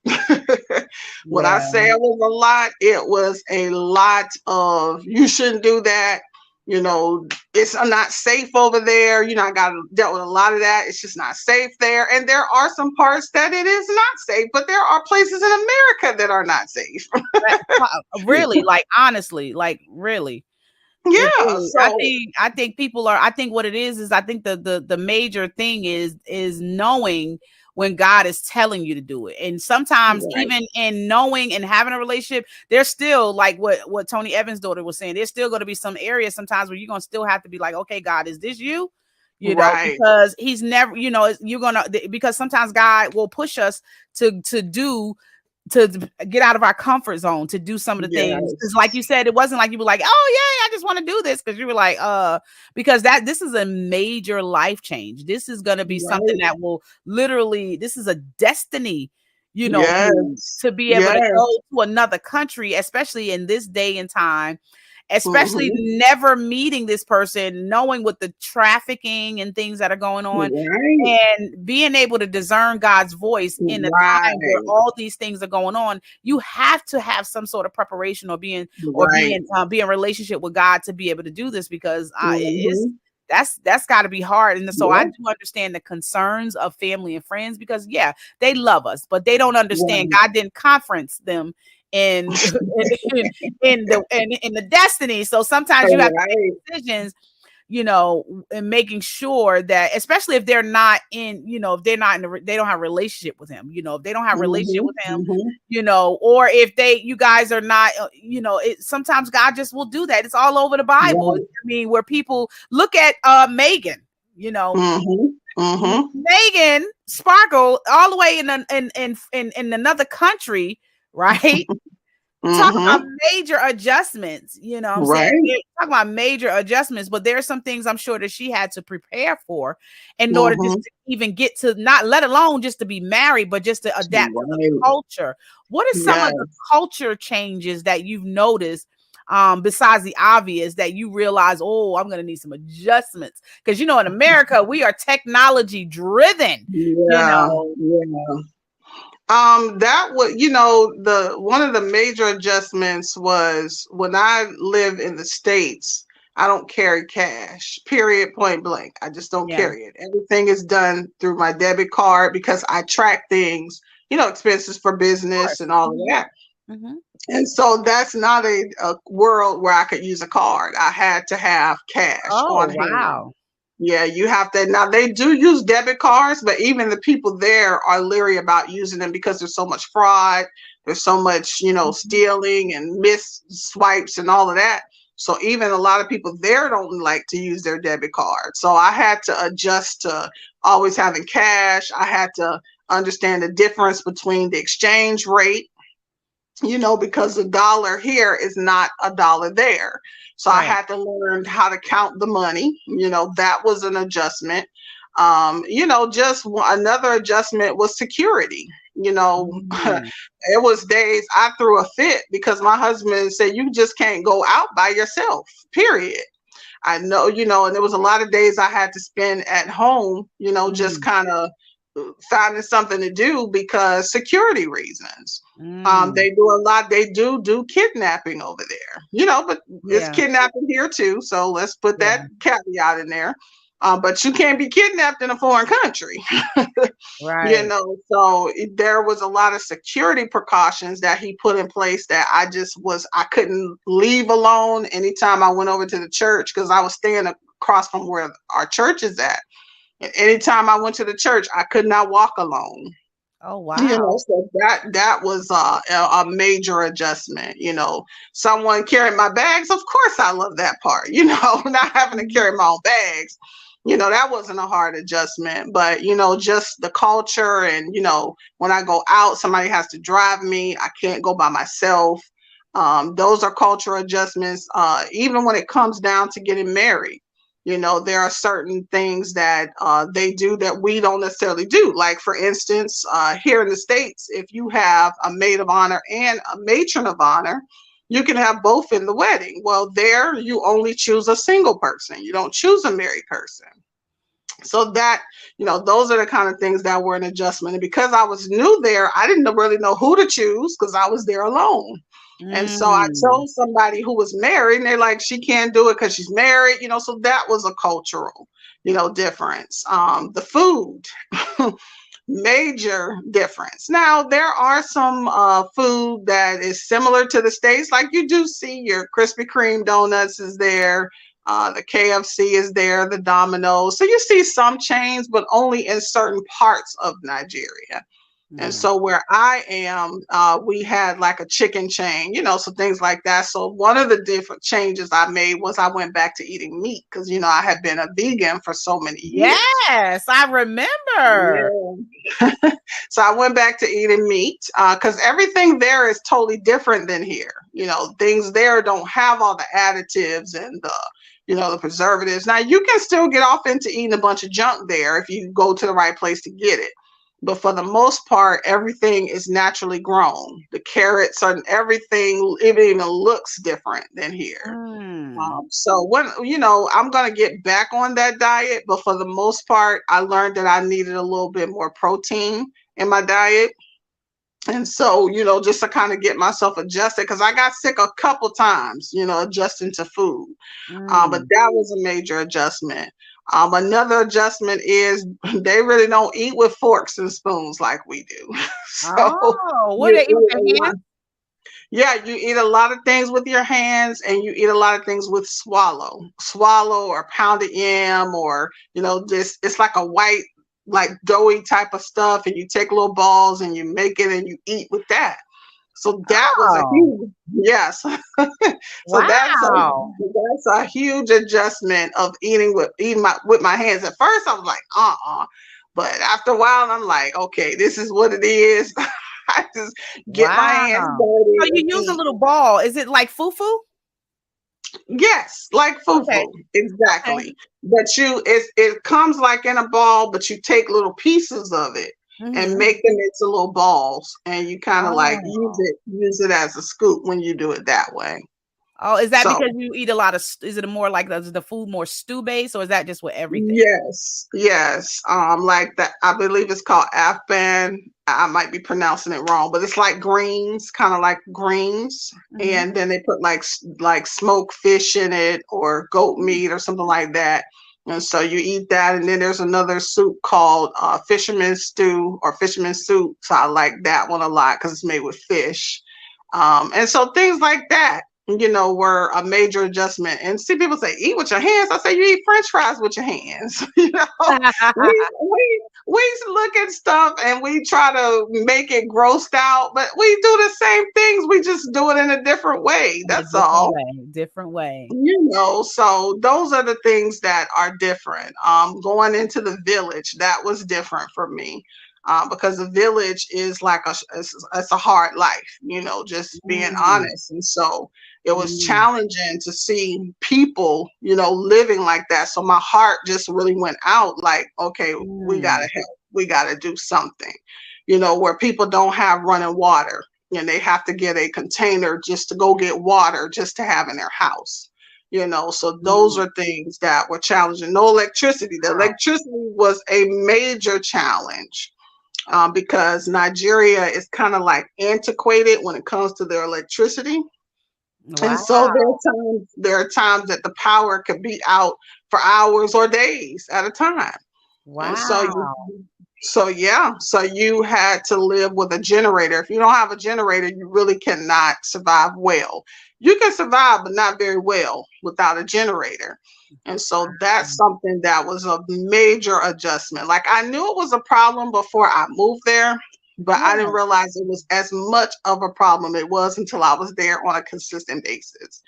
When I Yeah. say it was a lot, it was a lot of you shouldn't do that. It's not safe over there. I got dealt with a lot of that. It's just not safe there. And there are some parts that it is not safe, but there are places in America that are not safe. Really, like honestly, like really. It Yeah. really, So I think people are, I think what it is I think the major thing is knowing when God is telling you to do it. And sometimes right, even in knowing and having a relationship, there's still like what Tony Evans' daughter was saying, there's still going to be some areas sometimes where you're going to still have to be like, okay, God, is this you? right. Because he's never, you're going to, because sometimes God will push us to get out of our comfort zone, to do some of the things. Because like you Yes. said, it wasn't like you were like, oh yeah, I just want to do this. Because you were like, because this is a major life change. This is going to be something Right. that will literally, this is a destiny, move, Yes. to be able to Yes. go to another country, especially in this day and time, especially Mm-hmm. never meeting this person, knowing what the trafficking and things that are going on, Right. and being able to discern God's voice in a time where Right. all these things are going on. You have to have some sort of preparation or Right. be in relationship with God to be able to do this, because it's Mm-hmm. that's got to be hard. And so I Yeah. do understand the concerns of family and friends, because yeah, they love us, but they don't understand Right. God didn't conference them in in the destiny. So sometimes you have to make Right. decisions, and making sure that, especially if they're not in, if they're not in they don't have a relationship with him, if they don't have a relationship Mm-hmm. with him, Mm-hmm. or if you guys are not, sometimes God just will do that. It's all over the Bible. Right. I mean, where people look at Megan, Mm-hmm. Mm-hmm. Megan Sparkle, all the way in another country, right? Talk about Mm-hmm. major adjustments, what I'm saying? Right. Talk about major adjustments, but there are some things I'm sure that she had to prepare for in order just Mm-hmm. to even get to, not let alone just to be married, but just to adapt to the Right. culture. What are some of Yes. the culture changes that you've noticed, besides the obvious, that you realize, oh, I'm going to need some adjustments? Because, in America, we are technology driven, you Yeah. know. Yeah. That was, the one of the major adjustments was when I live in the States, I don't carry cash, period, point blank. I just don't Yeah. carry it. Everything is done through my debit card because I track things, expenses for Of business course. and all of that. Mhm. And so that's not a world where I could use a card. I had to have cash Oh, on hand. wow. Yeah, you have to. Now they do use debit cards, but even the people there are leery about using them because there's so much fraud. There's so much, Mhm. stealing and miss swipes and all of that. So even a lot of people there don't like to use their debit card. So I had to adjust to always having cash. I had to understand the difference between the exchange rate, because the dollar here is not a dollar there. So I Right. had to learn how to count the money. That was an adjustment. Just another adjustment was security. You know, Mm. it was days I threw a fit because my husband said, you just can't go out by yourself, period. I know, and there was a lot of days I had to spend at home, just Mm. kind of finding something to do because security reasons. Mm. They do a lot. They do kidnapping over there, but it's Yeah. kidnapping here too. So let's put that Yeah. caveat in there. But you can't be kidnapped in a foreign country. Right. So there was a lot of security precautions that he put in place that I couldn't leave alone anytime I went over to the church because I was staying across from where our church is at. And anytime I went to the church, I could not walk alone. Oh, wow. So that was a major adjustment. Someone carrying my bags. Of course, I love that part. Not having to carry my own bags. That wasn't a hard adjustment. But just the culture, and when I go out, somebody has to drive me. I can't go by myself. Those are cultural adjustments. Even when it comes down to getting married. There are certain things that they do that we don't necessarily do. Like, for instance, here in the States, if you have a maid of honor and a matron of honor, you can have both in the wedding. Well, there you only choose a single person. You don't choose a married person. So that, those are the kind of things that were an adjustment. And because I was new there, I didn't really know who to choose because I was there alone. And so I Mm. chose somebody who was married, and they're like, she can't do it because she's married, so that was a cultural, difference. The food, major difference. Now, there are some food that is similar to the States, like you do see your Krispy Kreme donuts is there. The KFC is there, the Domino's. So you see some chains, but only in certain parts of Nigeria. And Mm. so where I am, we had like a chicken chain, so things like that. So one of the different changes I made was I went back to eating meat because, I had been a vegan for so many years. Yes, I remember. Yeah. So I went back to eating meat because everything there is totally different than here. Things there don't have all the additives and the preservatives. Now, you can still get off into eating a bunch of junk there if you go to the right place to get it. But for the most part, everything is naturally grown. The carrots and everything, it even looks different than here. Mm. So when, I'm going to get back on that diet, but for the most part, I learned that I needed a little bit more protein in my diet. And so, just to kind of get myself adjusted, because I got sick a couple times, adjusting to food. But Mm. that was a major adjustment. Another adjustment is they really don't eat with forks and spoons like we do. So Oh, what you they eat with eat a their lot. hands? Yeah, you eat a lot of things with your hands, and you eat a lot of things with swallow or pounded yam, or this. It's like a white, like doughy type of stuff, and you take little balls and you make it and you eat with that. So that was a Oh, huge, yes. So wow. that's a huge adjustment of with my hands. At first, I was like, but after a while, I'm like, okay, this is what it is. I just get my hands Wow. So dirty you and use a eat. little ball. Is it like fufu? Yes, like Okay. fufu, Okay. exactly. But it comes like in a ball, but you take little pieces of it and Mhm. make them into little balls, and you kind of like Oh. use it as a scoop when you do it that way. Oh, is that So because you eat a lot of is it more like the food more stew based, or is that just with everything? yes, yes. Like that, I believe it's called Afghan. I might be pronouncing it wrong, but it's like greens, kind of like greens, Mhm. and then they put like smoked fish in it or goat Mm. meat or something like that. And so you eat that, and then there's another soup called fisherman stew or fisherman soup. So I like that one a lot because it's made with fish. And so things like that, were a major adjustment. And see, people say, eat with your hands. I say, you eat French fries with your hands. We look at stuff and we try to make it grossed out, but we do the same things. We just do it in a different way. In a That's different all. way, different way. So those are the things that are different. Going into the village, that was different for me. Because the village is like it's a hard life, just being Mm. honest. And so it was Mm. challenging to see people, living like that. So my heart just really went out like, okay, we got Mm. to help. We got to do something. where people don't have running water and they have to get a container just to go get water just to have in their house. So those are things that were challenging. No electricity. The electricity was a major challenge because Nigeria is kind of like antiquated when it comes to their electricity. Wow. And so there are times that the power could be out for hours or days at a time. Wow. And so you had to live with a generator. If you don't have a generator, you really cannot survive well. You can survive, but not very well without a generator. And so that's something that was a major adjustment. Like, I knew it was a problem before I moved there, but I didn't realize it was as much of a problem it was until I was there on a consistent basis.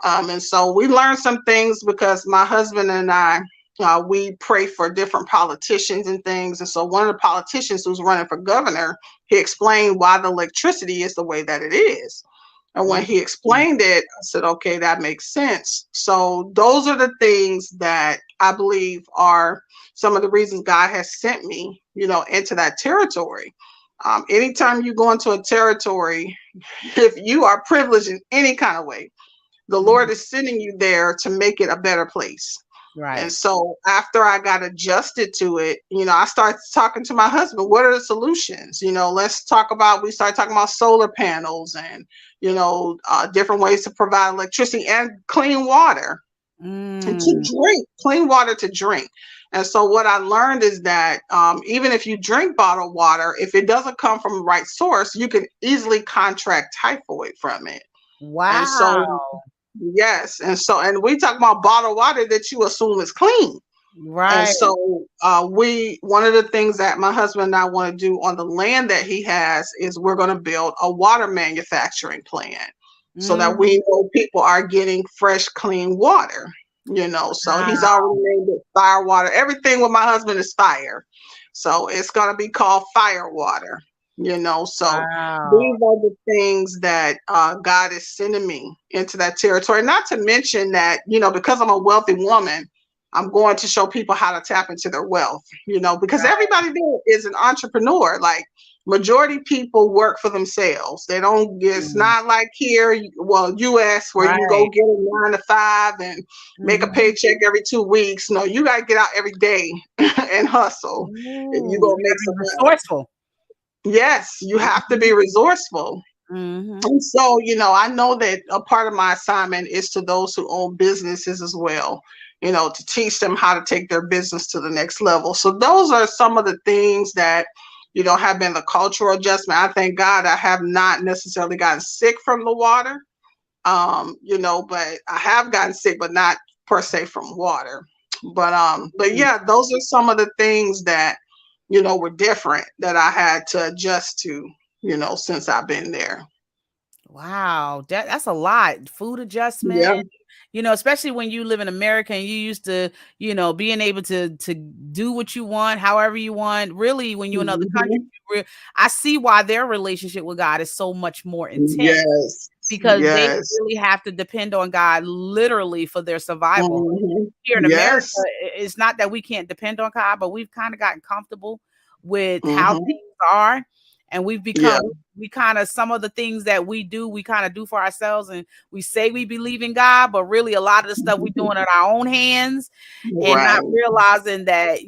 And so we learned some things because my husband and I, we pray for different politicians and things. And so one of the politicians who's running for governor, he explained why the electricity is the way that it is. And when he explained it, I said, okay, that makes sense. So those are the things that I believe are some of the reasons God has sent me, into that territory. Anytime you go into a territory, if you are privileged in any kind of way, the Lord is sending you there to make it a better place. Right. And so after I got adjusted to it, I started talking to my husband, what are the solutions? We started talking about solar panels and, different ways to provide electricity and clean water and to drink, clean water to drink. And so what I learned is that even if you drink bottled water, if it doesn't come from the right source, you can easily contract typhoid from it. Wow. And so, yes. And we talk about bottled water that you assume is clean. Right. And so one of the things that my husband and I want to do on the land that he has is we're going to build a water manufacturing plant so that we know people are getting fresh, clean water, so he's already named it fire water. Everything with my husband is fire. So it's going to be called fire water. So these are the things that God is sending me into that territory. Not to mention that, because I'm a wealthy woman, I'm going to show people how to tap into their wealth, because everybody there is an entrepreneur. Like, majority people work for themselves. They don't get, it's not like here, US, where you go get a 9 to 5 and make a paycheck every 2 weeks. No, you got to get out every day and hustle. And you go make some resourceful. Yes, you have to be resourceful. And so, I know that a part of my assignment is to those who own businesses as well, to teach them how to take their business to the next level. So those are some of the things that, have been the cultural adjustment. I thank God I have not necessarily gotten sick from the water, but I have gotten sick, but not per se from water. But yeah, those are some of the things that, were different that I had to adjust to, since I've been there. Wow. That's a lot. Food adjustment, especially when you live in America and you used to, being able to do what you want, however you want. Really, when you're in another country, I see why their relationship with God is so much more intense. Because they really have to depend on God literally for their survival. Here in America, it's not that we can't depend on God, but we've kind of gotten comfortable with how things are. And we've become, we kind of, some of the things that we do, we kind of do for ourselves. And we say we believe in God, but really a lot of the stuff we're doing in our own hands and not realizing that,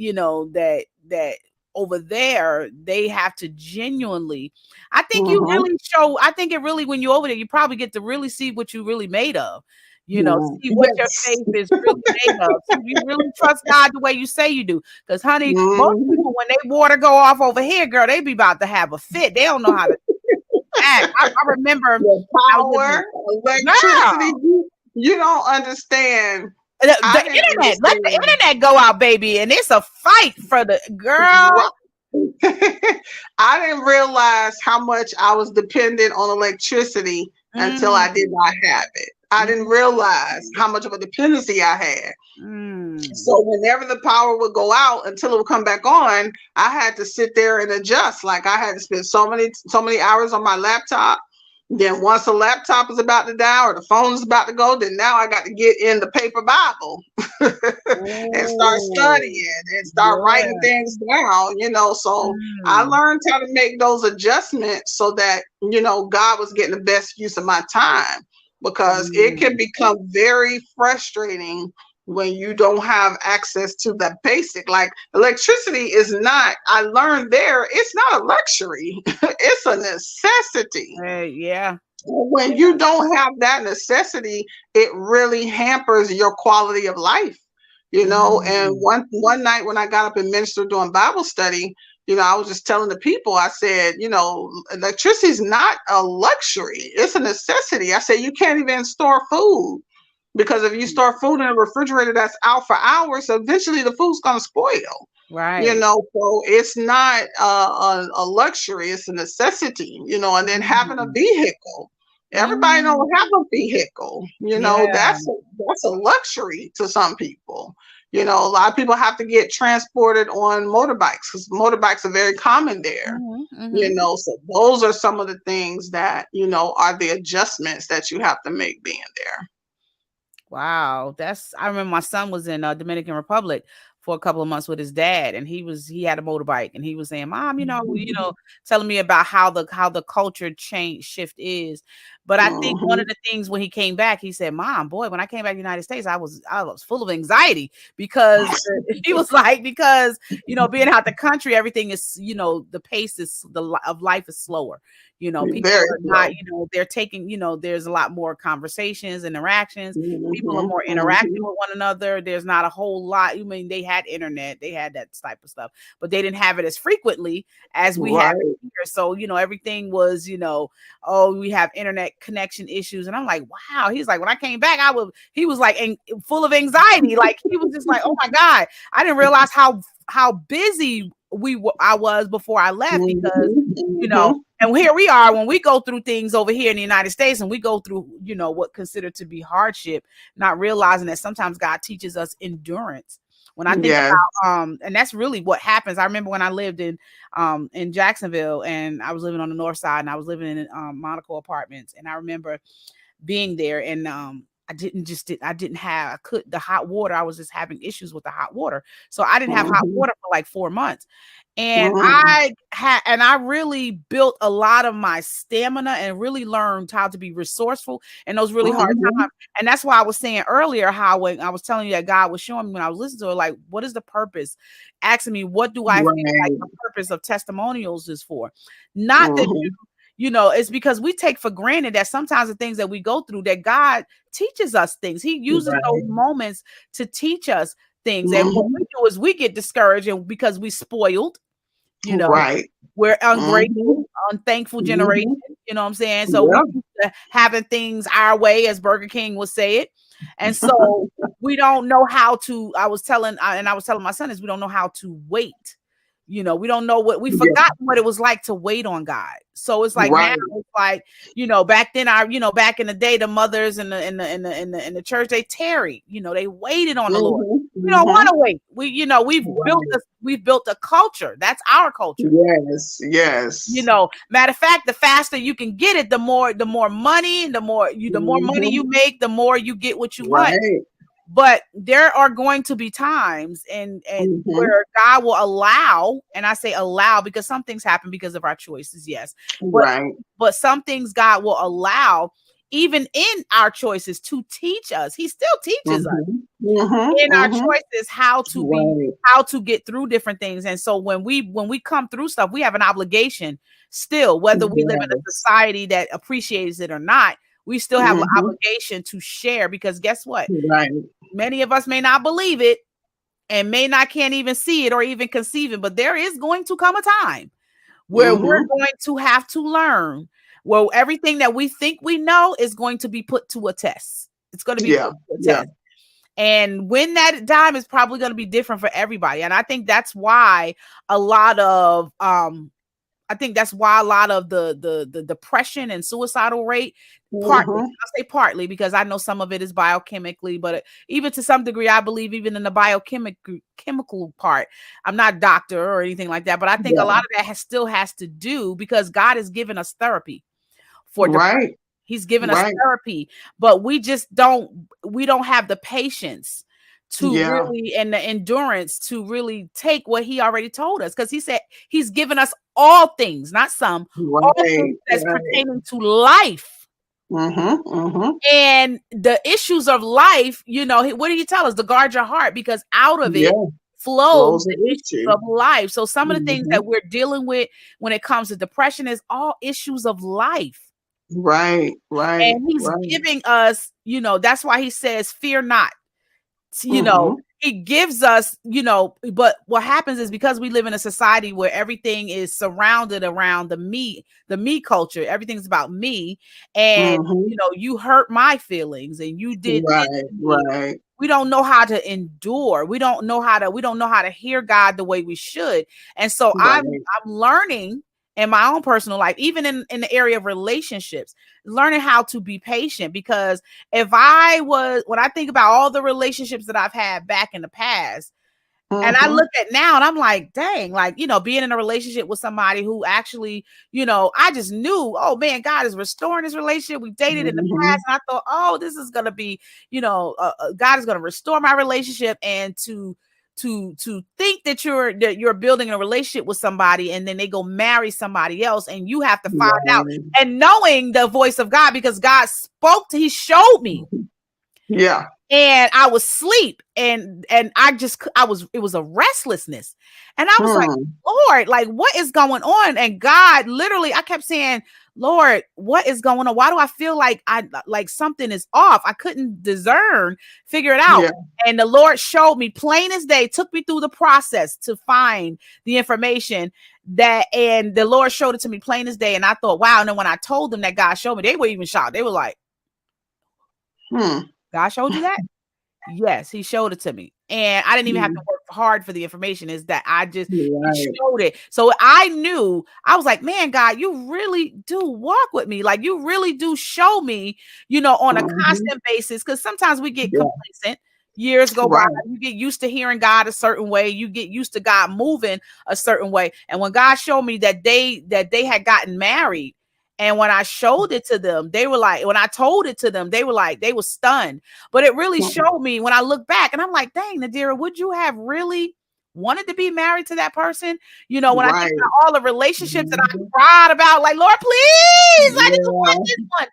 that over there, they have to genuinely, I think you really show, I think it really, when you're over there, you probably get to really see what you really made of, see what your faith is really made of. So you really trust God the way you say you do. Because honey, most people, when they water go off over here, girl, they be about to have a fit. They don't know how to act. I remember the power, electricity, you don't understand. The internet, let the internet go out, baby, and it's a fight for the girl. I didn't realize how much I was dependent on electricity until I did not have it. I didn't realize how much of a dependency I had. So whenever the power would go out until it would come back on, I had to sit there and adjust. Like, I had to spend so many hours on my laptop, Then once the laptop is about to die or the phone is about to go, then now I got to get in the paper Bible and start studying and start writing things down, So I learned how to make those adjustments so that, God was getting the best use of my time, because it can become very frustrating when you don't have access to the basic. Like electricity is not, I learned there, it's not a luxury. It's a necessity. Yeah. When you don't have that necessity, it really hampers your quality of life, And one night when I got up and ministered during Bible study, I was just telling the people, I said, electricity is not a luxury. It's a necessity. I said, you can't even store food, because if you store food in a refrigerator that's out for hours, eventually the food's going to spoil. Right. So it's not a luxury, it's a necessity, and then having a vehicle. Everybody don't have a vehicle, that's a luxury to some people. A lot of people have to get transported on motorbikes, because motorbikes are very common there. So those are some of the things that, are the adjustments that you have to make being there. Wow. I remember my son was in Dominican Republic for a couple of months with his dad, and he had a motorbike, and he was saying, Mom, telling me about how the culture shift is. But I think one of the things when he came back, he said, Mom, boy, when I came back to the United States, I was full of anxiety, because he was like, because, being out the country, everything is, the pace of life is slower. People are not, they're taking, there's a lot more conversations, interactions. People are more interacting with one another. There's not a whole lot. They had internet, they had that type of stuff, but they didn't have it as frequently as we have here. So, everything was, we have internet connection issues. And I'm like, wow. He's like, when I came back, he was like full of anxiety. Like, he was just like, oh my God, I didn't realize how busy I was before I left, because, and here we are when we go through things over here in the United States, and we go through, what considered to be hardship, not realizing that sometimes God teaches us endurance. When I think about, and that's really what happens. I remember when I lived in Jacksonville, and I was living on the north side, and I was living in Monaco apartments. And I remember being there, and the hot water. I was just having issues with the hot water. So I didn't have hot water for like 4 months. And I really built a lot of my stamina and really learned how to be resourceful in those really hard times. And that's why I was saying earlier how when I was telling you that God was showing me when I was listening to it, like, what is the purpose? Asking me, what do I feel like the purpose of testimonials is for? Not that it's because we take for granted that sometimes the things that we go through, that God teaches us things. He uses those moments to teach us things. And what we do is we get discouraged, and because we spoiled, we're ungrateful, unthankful generation. You know what I'm saying? So we're used to having things our way, as Burger King would say it. And so we don't know how to, I was telling my son is, we don't know how to wait. We don't know we forgot what it was like to wait on God. So it's like now it's like, back then back in the day, the mothers in the church, they tarried, they waited on the Lord. We don't want to wait. We've built a culture. That's our culture. Yes. Matter of fact, the faster you can get it, the more money, and the more money you make, the more you get what you want. But there are going to be times and where God will allow, and I say allow because some things happen because of our choices, yes. But some things God will allow, even in our choices, to teach us. He still teaches us in our choices how to get through different things. And so when we come through stuff, we have an obligation still, whether we live in a society that appreciates it or not. We still have an obligation to share, because guess what? Many of us may not believe it and can't even see it or even conceive it, but there is going to come a time where we're going to have to learn. Well, everything that we think we know is going to be put to a test. It's going to be put to a test. And when that time is probably going to be different for everybody. And I think that's why a lot of the depression and suicidal rate, partly, I'll say partly because I know some of it is biochemically, but even to some degree, I believe even in the biochemical part, I'm not a doctor or anything like that, but I think a lot of that still has to do because God has given us therapy for depression. Right. He's given us Right. therapy, but we don't have the patience to Yeah. really, and the endurance to really take what he already told us. Because he said he's given us all things, not some, all Right. things that's Right. pertaining to life. Mm-hmm. Mm-hmm. And the issues of life, what did he tell us? To guard your heart, because out of it Yeah. flows Flows the of issues issue. of life. So some of the things Mm-hmm. that we're dealing with when it comes to depression is all issues of life. Right. Right. And he's Right. giving us, that's why he says, fear not. Mm-hmm. He gives us, but what happens is, because we live in a society where everything is surrounded around the me culture, everything's about me. And, Mm-hmm. you hurt my feelings and you did this Right. to me. Right. We don't know how to endure. We don't know how to hear God the way we should. And so I'm Right. learning in my own personal life, even in the area of relationships, learning how to be patient. Because when I think about all the relationships that I've had back in the past, and I Mm-hmm. look at now and I'm like, dang, like, being in a relationship with somebody who actually, I just knew, oh man, God is restoring this relationship. We dated in the Mm-hmm. past, and I thought, oh, this is going to be, God is going to restore my relationship. And to think that you're building a relationship with somebody, and then they go marry somebody else, and you have to find out, Right. and knowing the voice of God, because God he showed me. Yeah. And I was asleep, and it was a restlessness. And I was like, Hmm. Lord, like, what is going on? And God, literally, I kept saying, Lord, what is going on? Why do I feel like something is off? I couldn't figure it out. Yeah. And the Lord showed me plain as day, took me through the process to find the information and the Lord showed it to me plain as day. And I thought, wow. And then when I told them that God showed me, they were even shocked. They were like, Hmm. God showed you that? Yes, he showed it to me. And I didn't even have to Hmm. work hard for the information. Is that he Right. showed it. So I knew, I was like, man, God, you really do walk with me. Like, you really do show me, on a Mm-hmm. constant basis. Because sometimes we get Yeah. complacent. Years go by, Right. you get used to hearing God a certain way. You get used to God moving a certain way. And when God showed me that they had gotten married, and when I showed it to them, they were like, when I told it to them, they were stunned. But it really showed me when I look back, and I'm like, dang, Nadira, would you have really wanted to be married to that person? When I think Right. about all the relationships that I Mhm. cried about, like, Lord, please, I just want Yeah. this one.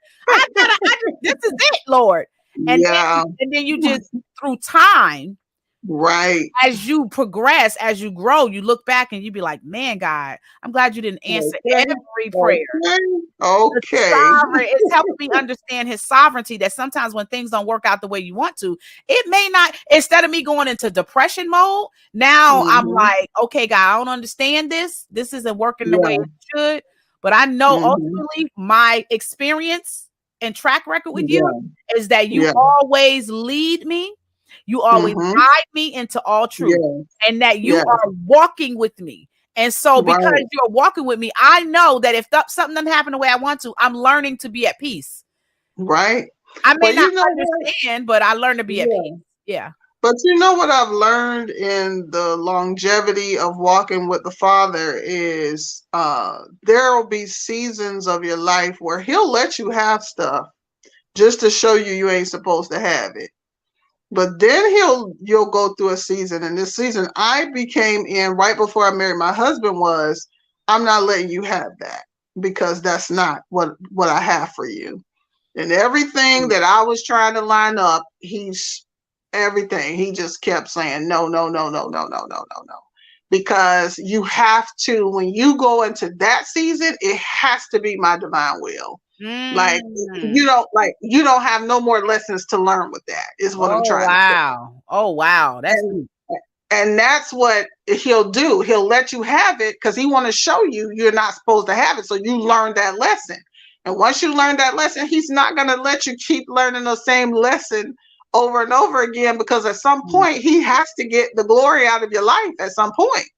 This is it, Lord. And Yeah. then you just, through time, Right. as you progress, as you grow, you look back and you be like, man, God, I'm glad you didn't answer Okay. every prayer. Okay. The Okay. sovereign, it's helping me understand his sovereignty, that sometimes when things don't work out the way you want to, it may not, instead of me going into depression mode, now I'm Mm-hmm. like, okay, God, I don't understand this. This isn't working the way Yeah. it should. But I know Mm-hmm. ultimately my experience and track record with you Yeah. is that you Yeah. always lead me. You always Mm-hmm. guide me into all truth, Yeah. and that you Yeah. are walking with me. And so, because Right. you're walking with me, I know that if something doesn't happen the way I want to, I'm learning to be at peace. Right. I may Well, not you know what? understand, but I learn to be at peace. Yeah. Yeah. But you know what I've learned in the longevity of walking with the Father is there will be seasons of your life where He'll let you have stuff just to show you ain't supposed to have it. But then you'll go through a season, and this season I became in right before I married my husband was, I'm not letting you have that, because that's not what I have for you. And everything that I was trying to line up, everything. He just kept saying, no, no, no, no, no, no, no, no, no. Because you have to, when you go into that season, it has to be my divine will. Like, Mm. you don't have no more lessons to learn with that, is what I'm Oh trying to say. wow. Oh wow. That's And that's what he'll do. He'll let you have it because he want to show you you're not supposed to have it. So you learn that lesson. And once you learn that lesson, he's not going to let you keep learning the same lesson over and over again, because at some point he has to get the glory out of your life at some point.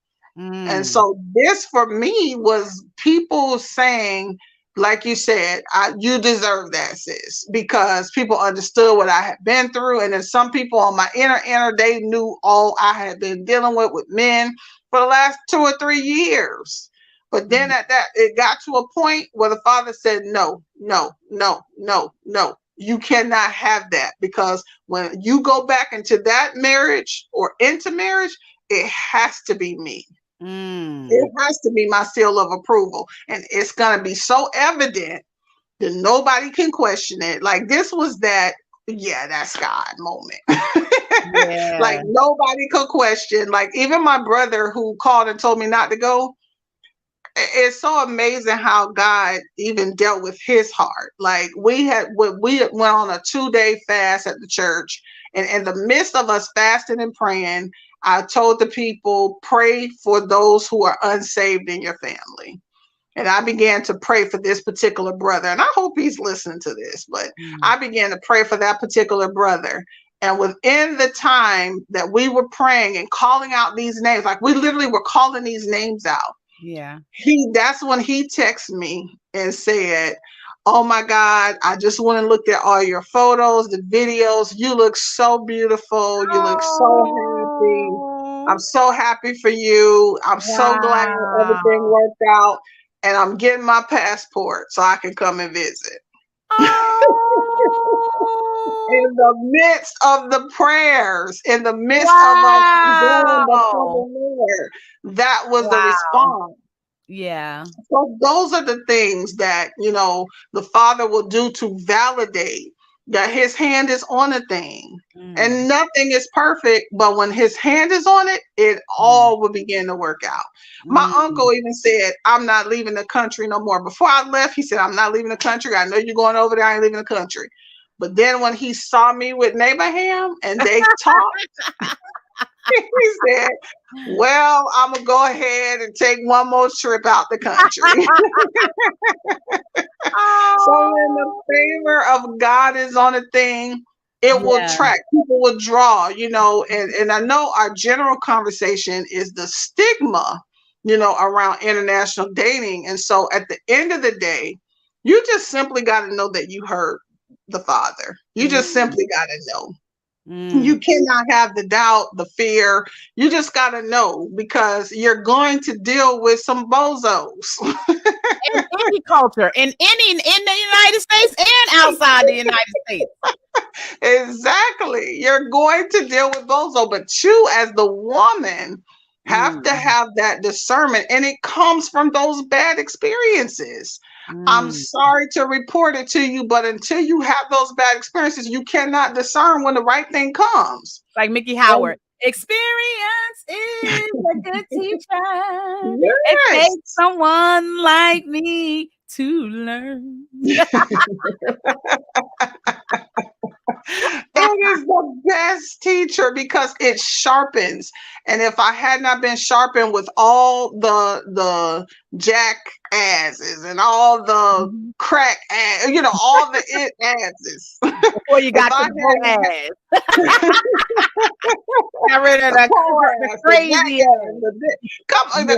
And so this for me was people saying, like you said, you deserve that, sis, because people understood what I had been through. And then some people on my inner, they knew all I had been dealing with men for the last 2 or 3 years. But then at that, it got to a point where the father said, no, no, no, no, no. You cannot have that, because when you go back into that marriage or into marriage, it has to be me. It has to be my seal of approval. And it's going to be so evident that nobody can question it. Like, this was that, yeah, that's God moment. Yeah. Like, nobody could question. Like, even my brother who called and told me not to go, it's so amazing how God even dealt with his heart. Like, we went on a 2-day fast at the church, and in the midst of us fasting and praying, I told the people, pray for those who are unsaved in your family. And I began to pray for this particular brother, and I hope he's listening to this, but I began to pray for that particular brother. And within the time that we were praying and calling out these names, like, we literally were calling these names out. Yeah. That's when he texted me and said, oh my God, I just went and looked at all your photos, the videos. You look so beautiful. You look so happy. I'm so happy for you. I'm so glad everything worked out. And I'm getting my passport so I can come and visit. In the midst of the prayers, in the midst of us going before the Lord, that was the response. Yeah. So those are the things that, the Father will do to validate that his hand is on a thing. And nothing is perfect, but when his hand is on it, it all will begin to work out. My uncle even said, I'm not leaving the country no more. Before I left, he said, I'm not leaving the country. I know you're going over there. I ain't leaving the country. But then when he saw me with Abraham and they talked, he said, well, I'm going to go ahead and take one more trip out the country. So when the favor of God is on a thing, it will track. People will draw, and I know our general conversation is the stigma, around international dating. And so at the end of the day, you just simply got to know that you heard the Father. You just simply got to know. You cannot have the doubt, the fear. You just got to know, because you're going to deal with some bozos. In any culture, in the United States and outside the United States. Exactly. You're going to deal with bozo, but you as the woman have to have that discernment, and it comes from those bad experiences. I'm sorry to report it to you, but until you have those bad experiences, you cannot discern when the right thing comes. Like Mickey Howard. Experience is a good teacher. Yes. It takes someone like me to learn. It is the best teacher because it sharpens. And if I had not been sharpened with all the jackasses and all the crack ass, all the it asses. Before you got the ass. Got rid of the crazy ass. The